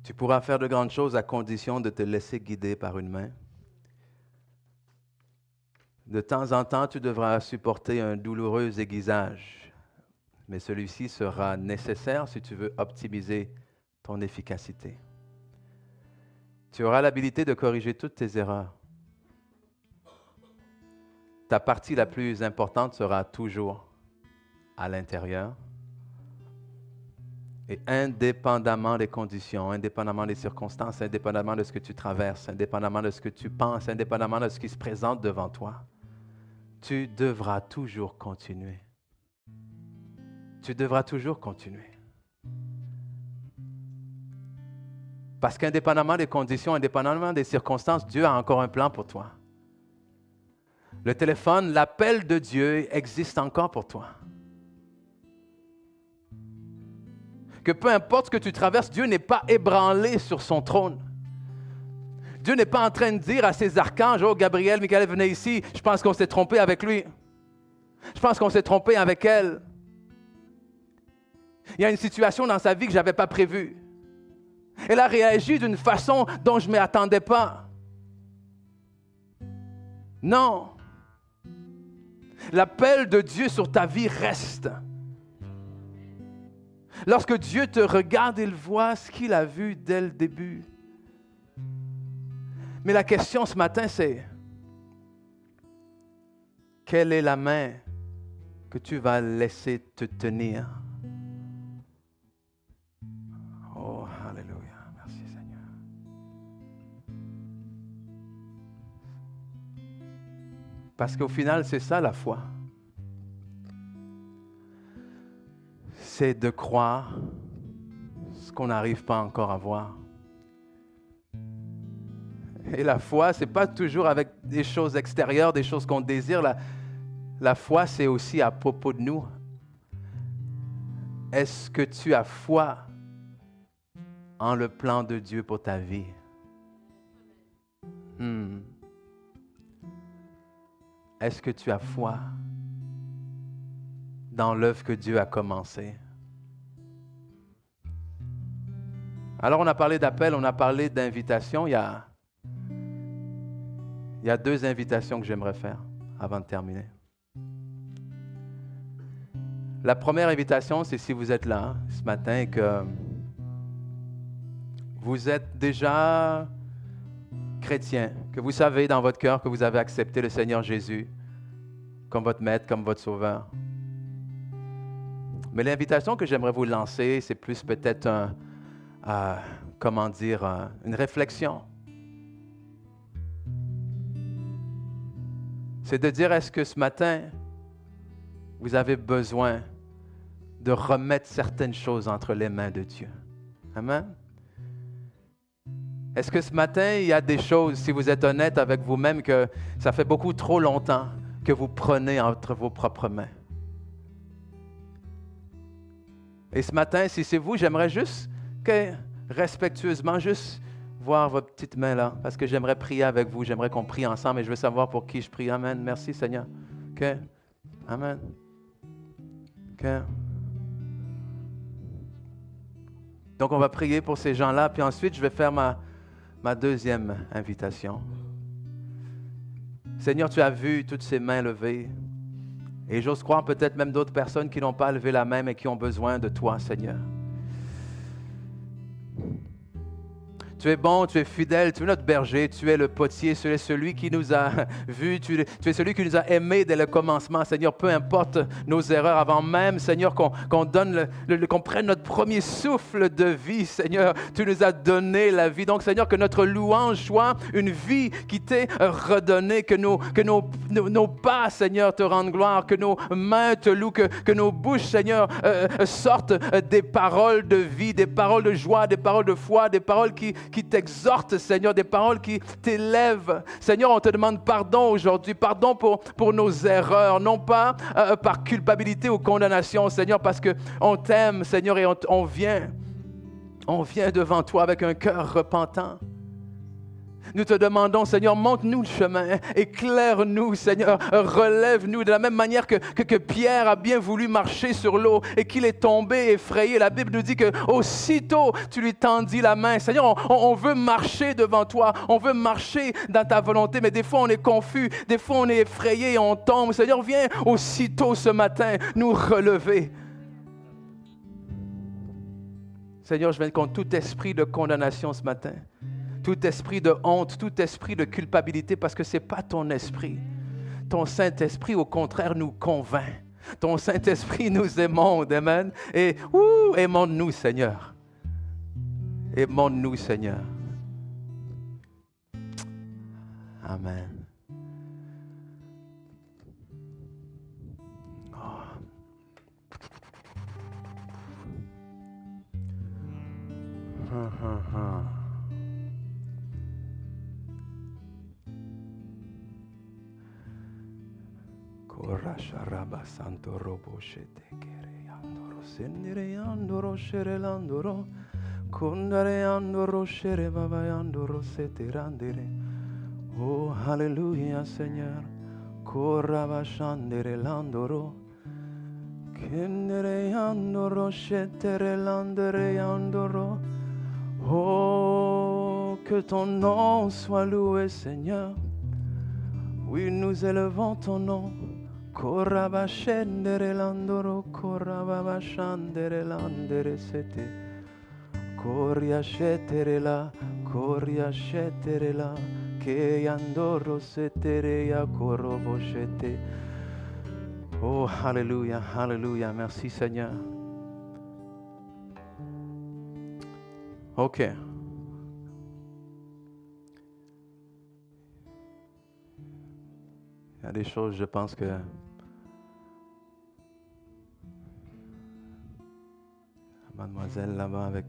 Tu pourras faire de grandes choses à condition de te laisser guider par une main. De temps en temps, tu devras supporter un douloureux aiguisage, mais celui-ci sera nécessaire si tu veux optimiser ton efficacité. Tu auras l'habilité de corriger toutes tes erreurs. Ta partie la plus importante sera toujours à l'intérieur. Et indépendamment des conditions, indépendamment des circonstances, indépendamment de ce que tu traverses, indépendamment de ce que tu penses, indépendamment de ce qui se présente devant toi, tu devras toujours continuer. Tu devras toujours continuer. Parce qu'indépendamment des conditions, indépendamment des circonstances, Dieu a encore un plan pour toi. Le téléphone, l'appel de Dieu existe encore pour toi. Que peu importe ce que tu traverses, Dieu n'est pas ébranlé sur son trône. Dieu n'est pas en train de dire à ses archanges, « Oh, Gabriel, Michael, venez ici, je pense qu'on s'est trompé avec lui. Je pense qu'on s'est trompé avec elle. Il y a une situation dans sa vie que je n'avais pas prévue. Elle a réagi d'une façon dont je ne m'y attendais pas. » Non. L'appel de Dieu sur ta vie reste. Lorsque Dieu te regarde, il voit ce qu'il a vu dès le début. Mais la question ce matin, c'est quelle est la main que tu vas laisser te tenir? Oh, alléluia. Merci Seigneur. Parce qu'au final, c'est ça la foi. C'est de croire ce qu'on n'arrive pas encore à voir. Et la foi, ce n'est pas toujours avec des choses extérieures, des choses qu'on désire. La foi, c'est aussi à propos de nous. Est-ce que tu as foi en le plan de Dieu pour ta vie? Est-ce que tu as foi dans l'œuvre que Dieu a commencée? Alors, on a parlé d'appel, on a parlé d'invitation. Il y a 2 invitations que j'aimerais faire avant de terminer. La première invitation, c'est si vous êtes là ce matin et que vous êtes déjà chrétien, que vous savez dans votre cœur que vous avez accepté le Seigneur Jésus comme votre maître, comme votre sauveur. Mais l'invitation que j'aimerais vous lancer, c'est plus peut-être une réflexion. C'est de dire, est-ce que ce matin, vous avez besoin de remettre certaines choses entre les mains de Dieu? Amen. Est-ce que ce matin, il y a des choses, si vous êtes honnête avec vous-même, que ça fait beaucoup trop longtemps que vous prenez entre vos propres mains? Et ce matin, si c'est vous, j'aimerais juste que, respectueusement, juste voir votre petite main là, parce que j'aimerais prier avec vous, j'aimerais qu'on prie ensemble et je veux savoir pour qui je prie. Amen. Merci Seigneur. OK. Amen. OK. Donc, on va prier pour ces gens-là, puis ensuite, je vais faire ma deuxième invitation. Seigneur, tu as vu toutes ces mains levées. Et j'ose croire peut-être même d'autres personnes qui n'ont pas levé la main, mais qui ont besoin de toi, Seigneur. Tu es bon, tu es fidèle, tu es notre berger, tu es le potier, tu es celui qui nous a vus, tu es celui qui nous a aimés dès le commencement, Seigneur, peu importe nos erreurs, avant même, Seigneur, qu'on prenne notre premier souffle de vie, Seigneur, tu nous as donné la vie. Donc, Seigneur, que notre louange soit une vie qui t'est redonnée, que nos pas, Seigneur, te rendent gloire, que nos mains te louent, que nos bouches, Seigneur, sortent des paroles de vie, des paroles de joie, des paroles de foi, des paroles qui t'exhortent, Seigneur, des paroles qui t'élèvent. Seigneur, on te demande pardon aujourd'hui, pardon pour nos erreurs, non pas par culpabilité ou condamnation, Seigneur, parce qu'on t'aime, Seigneur, et on vient devant toi avec un cœur repentant. Nous te demandons, Seigneur, montre-nous le chemin, éclaire-nous, Seigneur, relève-nous de la même manière que Pierre a bien voulu marcher sur l'eau et qu'il est tombé effrayé. La Bible nous dit qu'aussitôt tu lui tendis la main. Seigneur, on veut marcher devant toi, on veut marcher dans ta volonté, mais des fois on est confus, des fois on est effrayé et on tombe. Seigneur, viens aussitôt ce matin nous relever. Seigneur, je viens contre tout esprit de condamnation ce matin. Tout esprit de honte, tout esprit de culpabilité, parce que ce n'est pas ton esprit. Ton Saint-Esprit, au contraire, nous convainc. Ton Saint-Esprit nous émonde, amen. Et émonde-nous, Seigneur. Émonde-nous, Seigneur. Amen. Korasharaba santo robo shete kere andoro sendere andoro shere landoro kondare andoro shere baba andoro sete randere. Oh hallelujah Seigneur. Koraba shandere landoro kendere andoro shetere landere andoro. Oh que ton nom soit loué Seigneur. Oui, nous élevons ton nom. Koraba shendere landoro, koraba shandere landere sete. Koria shetere la, ke andoro setere ya korobo shete. Oh, hallelujah, hallelujah. Merci Seigneur. OK. y a des choses, je pense que mademoiselle là-bas avec...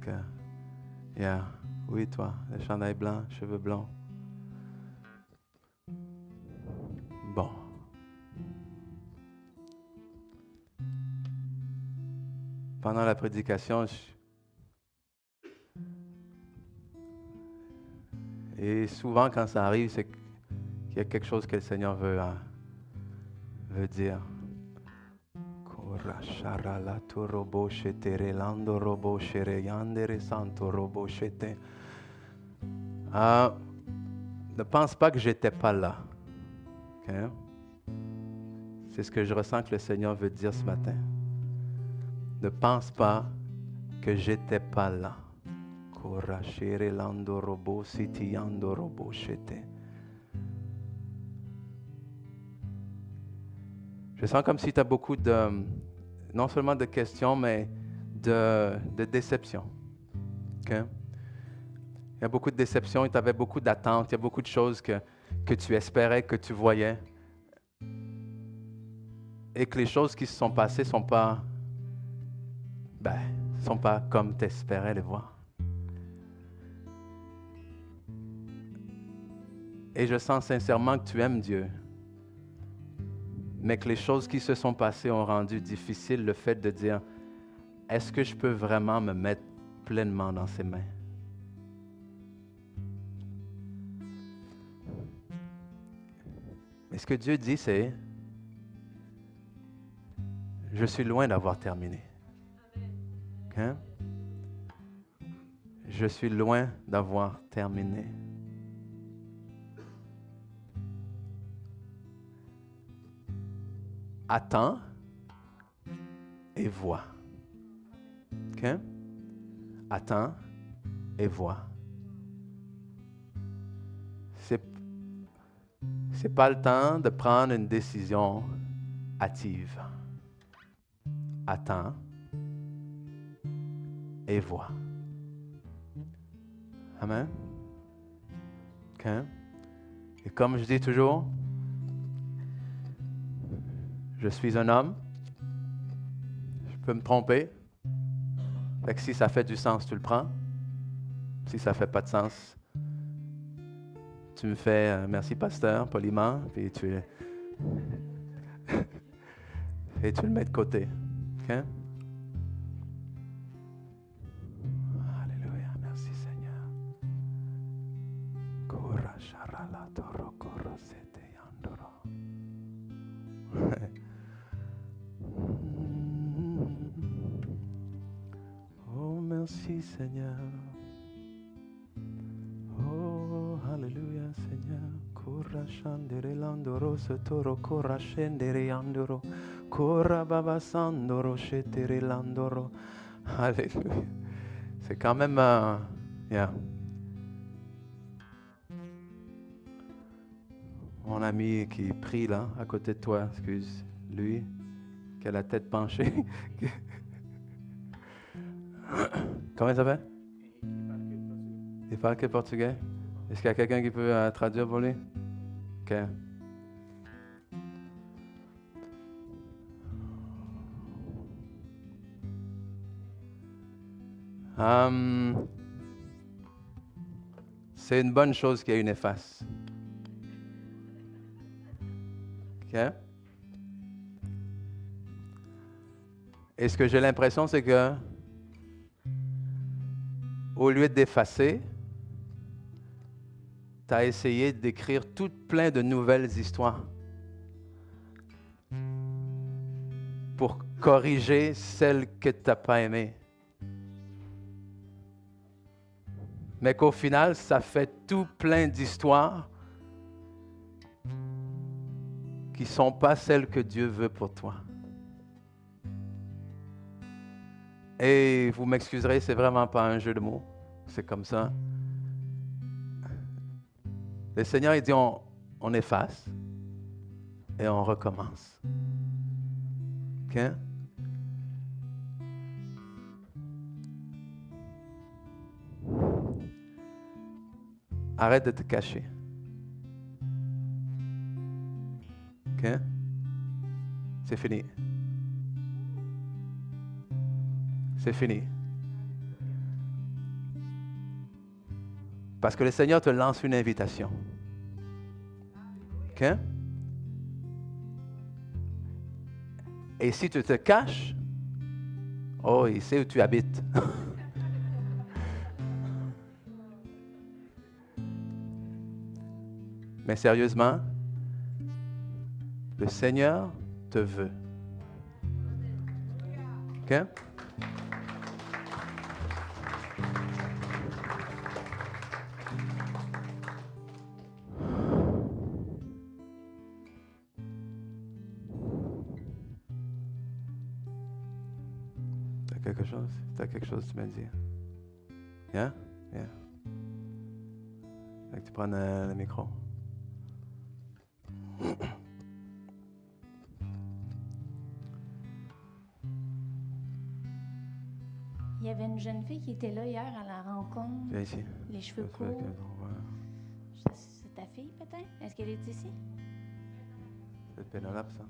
yeah. Oui, toi, le chandail blanc, cheveux blancs. Bon. Pendant la prédication, et souvent quand ça arrive, c'est qu'il y a quelque chose que le Seigneur veut dire. Ne pense pas que j'étais pas là. Okay? C'est ce que je ressens que le Seigneur veut dire ce matin. Ne pense pas que j'étais pas là. Je sens comme si tu as beaucoup de, non seulement de questions, mais de déceptions. Okay? Il y a beaucoup de déceptions et tu avais beaucoup d'attentes. Il y a beaucoup de choses que tu espérais, que tu voyais. Et que les choses qui se sont passées ne sont pas comme tu espérais les voir. Et je sens sincèrement que tu aimes Dieu, mais que les choses qui se sont passées ont rendu difficile le fait de dire, est-ce que je peux vraiment me mettre pleinement dans ses mains? Mais ce que Dieu dit, c'est, je suis loin d'avoir terminé. Okay? Je suis loin d'avoir terminé. Attends et vois. OK? Attends et vois. C'est pas le temps de prendre une décision hâtive. Attends et vois. Amen? OK? Et comme je dis toujours, je suis un homme. Je peux me tromper. Fait que si ça fait du sens, tu le prends. Si ça ne fait pas de sens, tu me fais merci pasteur, poliment, puis et tu le mets de côté. OK? Alléluia, merci Seigneur. Oh, merci Seigneur. Oh, alléluia Seigneur. Kora shandere landoro sotoro kora scendere andoro. Kora baba sandoro shetere landoro. Alléluia. C'est quand même... yeah. Mon ami qui prie là, à côté de toi, excuse, lui, qui a la tête penchée. Comment il s'appelle? Il parle que portugais? Est-ce qu'il y a quelqu'un qui peut traduire pour lui? OK. C'est une bonne chose qu'il y ait une efface. OK? Et ce que j'ai l'impression, c'est que au lieu d'effacer, tu as essayé d'écrire tout plein de nouvelles histoires pour corriger celles que tu n'as pas aimées. Mais qu'au final, ça fait tout plein d'histoires qui ne sont pas celles que Dieu veut pour toi. Et vous m'excuserez, c'est vraiment pas un jeu de mots. C'est comme ça. Le Seigneur, il dit, on efface et on recommence. OK? Arrête de te cacher. OK? C'est fini. C'est fini. Parce que le Seigneur te lance une invitation. OK? Et si tu te caches, oh, il sait où tu habites. Mais sérieusement, le Seigneur te veut. OK? T'as quelque chose? T'as quelque chose, tu m'as dit? Yeah? Yeah. Fait que tu prends le micro. Il y avait une jeune fille qui était là hier à la rencontre. Viens ici. Les cheveux Ça fait courts. que- C'est ta fille, peut-être? Est-ce qu'elle est ici? C'est Pénélope, ça.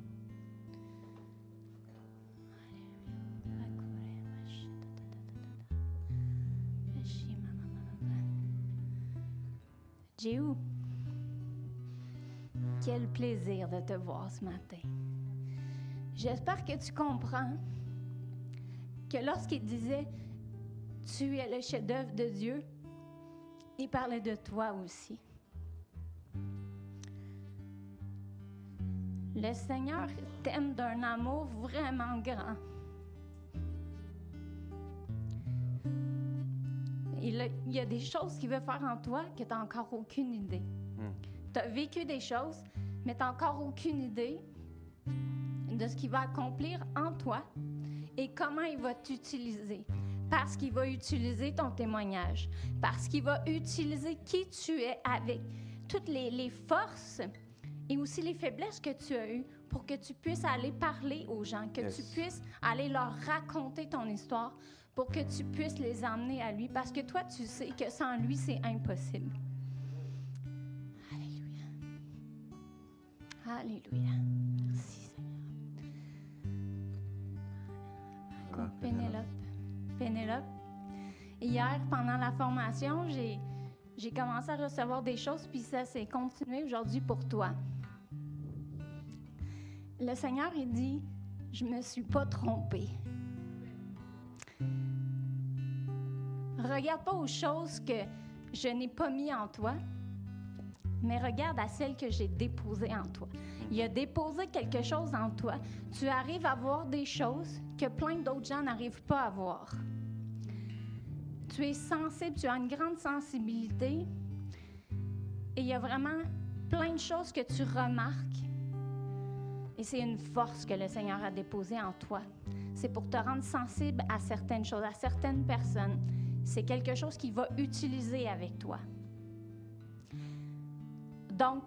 Jéhu, quel plaisir de te voir ce matin. J'espère que tu comprends que lorsqu'il disait « Tu es le chef-d'œuvre de Dieu », il parlait de toi aussi. Le Seigneur t'aime d'un amour vraiment grand. Il y a des choses qu'il veut faire en toi que tu n'as encore aucune idée. Tu as vécu des choses, mais tu n'as encore aucune idée de ce qu'il va accomplir en toi et comment il va t'utiliser. Parce qu'il va utiliser ton témoignage, parce qu'il va utiliser qui tu es avec toutes les forces et aussi les faiblesses que tu as eues pour que tu puisses aller parler aux gens, que tu puisses aller leur raconter ton histoire, pour que tu puisses les emmener à lui, parce que toi, tu sais que sans lui, c'est impossible. Alléluia. Alléluia. Merci, Seigneur. Pénélope. Hier, pendant la formation, j'ai commencé à recevoir des choses, puis ça s'est continué aujourd'hui pour toi. Le Seigneur, il dit, je ne me suis pas trompée. Regarde pas aux choses que je n'ai pas mis en toi, mais regarde à celles que j'ai déposées en toi. Il a déposé quelque chose en toi. Tu arrives à voir des choses que plein d'autres gens n'arrivent pas à voir. Tu es sensible, tu as une grande sensibilité et il y a vraiment plein de choses que tu remarques et c'est une force que le Seigneur a déposée en toi. C'est pour te rendre sensible à certaines choses, à certaines personnes. C'est quelque chose qu'il va utiliser avec toi. Donc,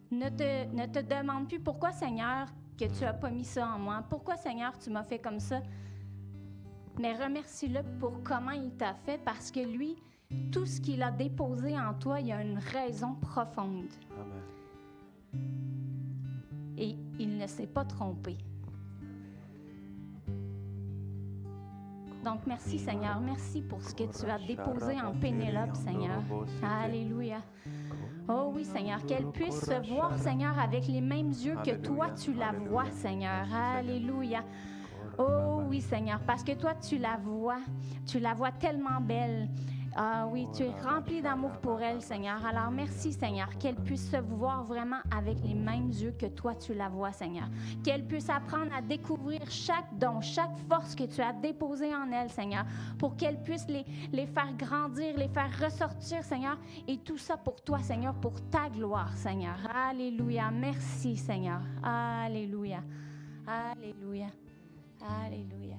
ne te demande plus pourquoi, Seigneur, que tu n'as pas mis ça en moi. Pourquoi, Seigneur, tu m'as fait comme ça? Mais remercie-le pour comment il t'a fait, parce que lui, tout ce qu'il a déposé en toi, il y a une raison profonde. Amen. Et il ne s'est pas trompé. Donc, merci, Seigneur. Merci pour ce que tu as déposé en Pénélope, Seigneur. Alléluia. Oh oui, Seigneur, qu'elle puisse se voir, Seigneur, avec les mêmes yeux que toi, tu la vois, Seigneur. Alléluia. Oh oui, Seigneur, parce que toi, tu la vois tellement belle. Ah oui, tu es rempli d'amour pour elle, Seigneur. Alors, merci, Seigneur, qu'elle puisse se voir vraiment avec les mêmes yeux que toi, tu la vois, Seigneur. Qu'elle puisse apprendre à découvrir chaque don, chaque force que tu as déposée en elle, Seigneur, pour qu'elle puisse les faire grandir, les faire ressortir, Seigneur. Et tout ça pour toi, Seigneur, pour ta gloire, Seigneur. Alléluia. Merci, Seigneur. Alléluia. Alléluia. Alléluia.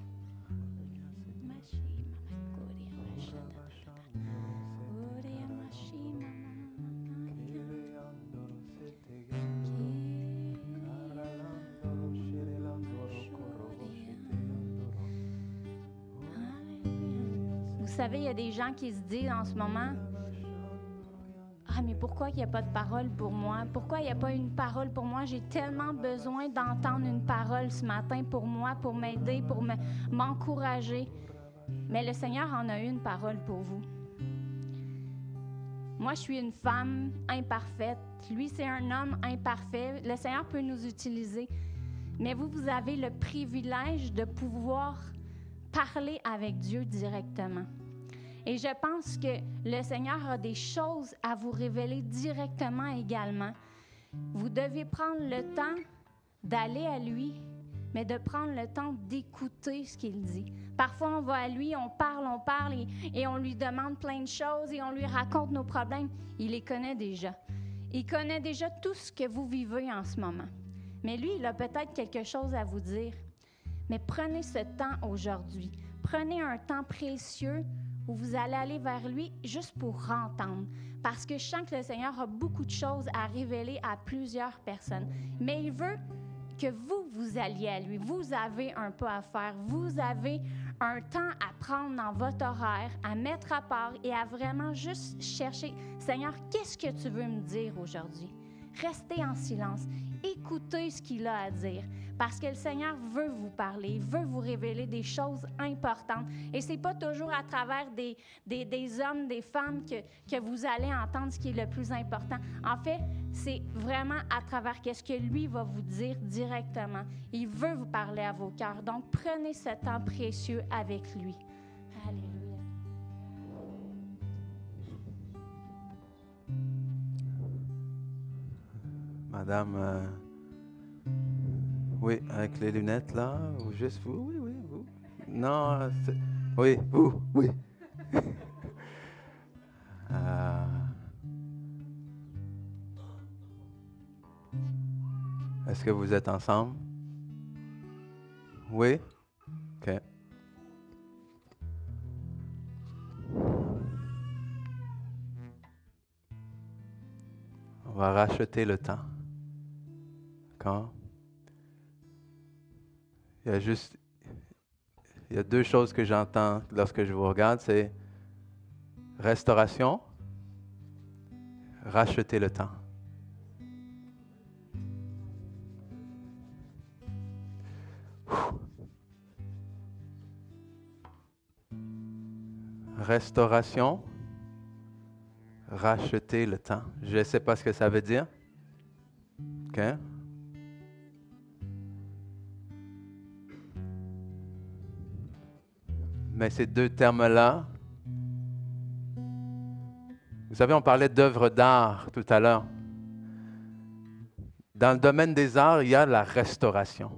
Vous savez, il y a des gens qui se disent en ce moment, « « Ah, mais pourquoi il n'y a pas de parole pour moi? Pourquoi il n'y a pas une parole pour moi? J'ai tellement besoin d'entendre une parole ce matin pour moi, pour m'aider, pour m'encourager. » Mais le Seigneur en a une parole pour vous. Moi, je suis une femme imparfaite. Lui, c'est un homme imparfait. Le Seigneur peut nous utiliser. Mais vous avez le privilège de pouvoir parler avec Dieu directement. Et je pense que le Seigneur a des choses à vous révéler directement également. Vous devez prendre le temps d'aller à lui, mais de prendre le temps d'écouter ce qu'il dit. Parfois, on va à lui, on parle et on lui demande plein de choses et on lui raconte nos problèmes. Il les connaît déjà. Il connaît déjà tout ce que vous vivez en ce moment. Mais lui, il a peut-être quelque chose à vous dire. Mais prenez ce temps aujourd'hui. Prenez un temps précieux où vous allez aller vers lui juste pour entendre. Parce que je sens que le Seigneur a beaucoup de choses à révéler à plusieurs personnes. Mais il veut que vous alliez à lui. Vous avez un pas à faire. Vous avez un temps à prendre dans votre horaire, à mettre à part et à vraiment juste chercher, Seigneur, qu'est-ce que tu veux me dire aujourd'hui? Restez en silence. Écoutez ce qu'il a à dire. Parce que le Seigneur veut vous parler, veut vous révéler des choses importantes. Et ce n'est pas toujours à travers des hommes, des femmes que vous allez entendre ce qui est le plus important. En fait, c'est vraiment à travers ce que lui va vous dire directement. Il veut vous parler à vos cœurs. Donc, prenez ce temps précieux avec lui. Alléluia. Madame, oui, avec les lunettes là, ou juste vous, oui, vous. Non, oui, vous, oui. Est-ce que vous êtes ensemble? Oui? OK. On va racheter le temps. D'accord? Il y a deux choses que j'entends lorsque je vous regarde, c'est restauration, racheter le temps. Restauration, racheter le temps. Je ne sais pas ce que ça veut dire. OK? Mais ces deux termes-là, vous savez, on parlait d'œuvres d'art tout à l'heure. Dans le domaine des arts, il y a la restauration.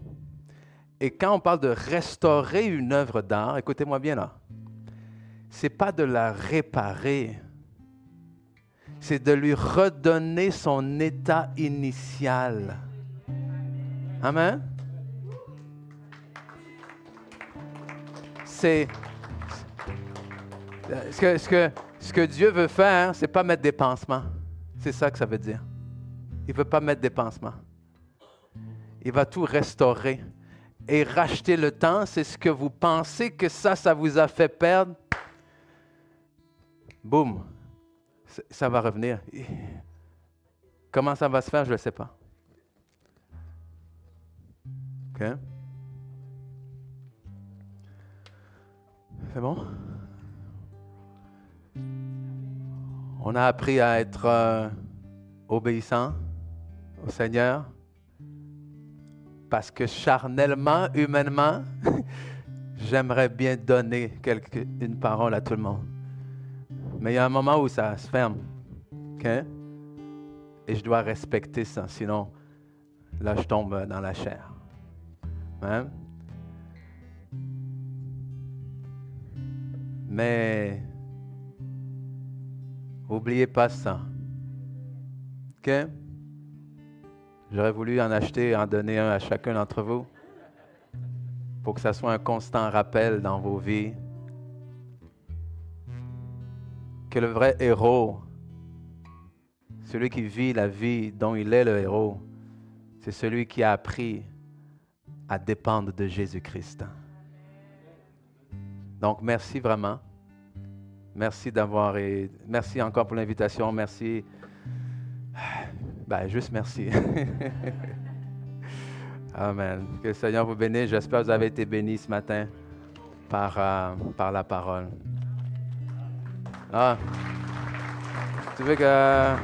Et quand on parle de restaurer une œuvre d'art, écoutez-moi bien là, ce n'est pas de la réparer, c'est de lui redonner son état initial. Amen? C'est ce que Dieu veut faire, c'est pas mettre des pansements. C'est ça que ça veut dire. Il ne veut pas mettre des pansements. Il va tout restaurer. Et racheter le temps, c'est ce que vous pensez que ça vous a fait perdre. Boum. Ça va revenir. Comment ça va se faire, je ne sais pas. OK? C'est bon? On a appris à être obéissant au Seigneur parce que charnellement, humainement, j'aimerais bien donner une parole à tout le monde. Mais il y a un moment où ça se ferme. OK? Et je dois respecter ça, sinon, là, je tombe dans la chair. Hein? Mais n'oubliez pas ça. OK? J'aurais voulu en acheter, en donner un à chacun d'entre vous pour que ça soit un constant rappel dans vos vies. Que le vrai héros, celui qui vit la vie dont il est le héros, c'est celui qui a appris à dépendre de Jésus-Christ. Donc, merci vraiment. Merci d'avoir... Merci encore pour l'invitation. Merci Ben, juste merci. Amen. Que le Seigneur vous bénisse. J'espère que vous avez été bénis ce matin par la parole. Ah, tu veux que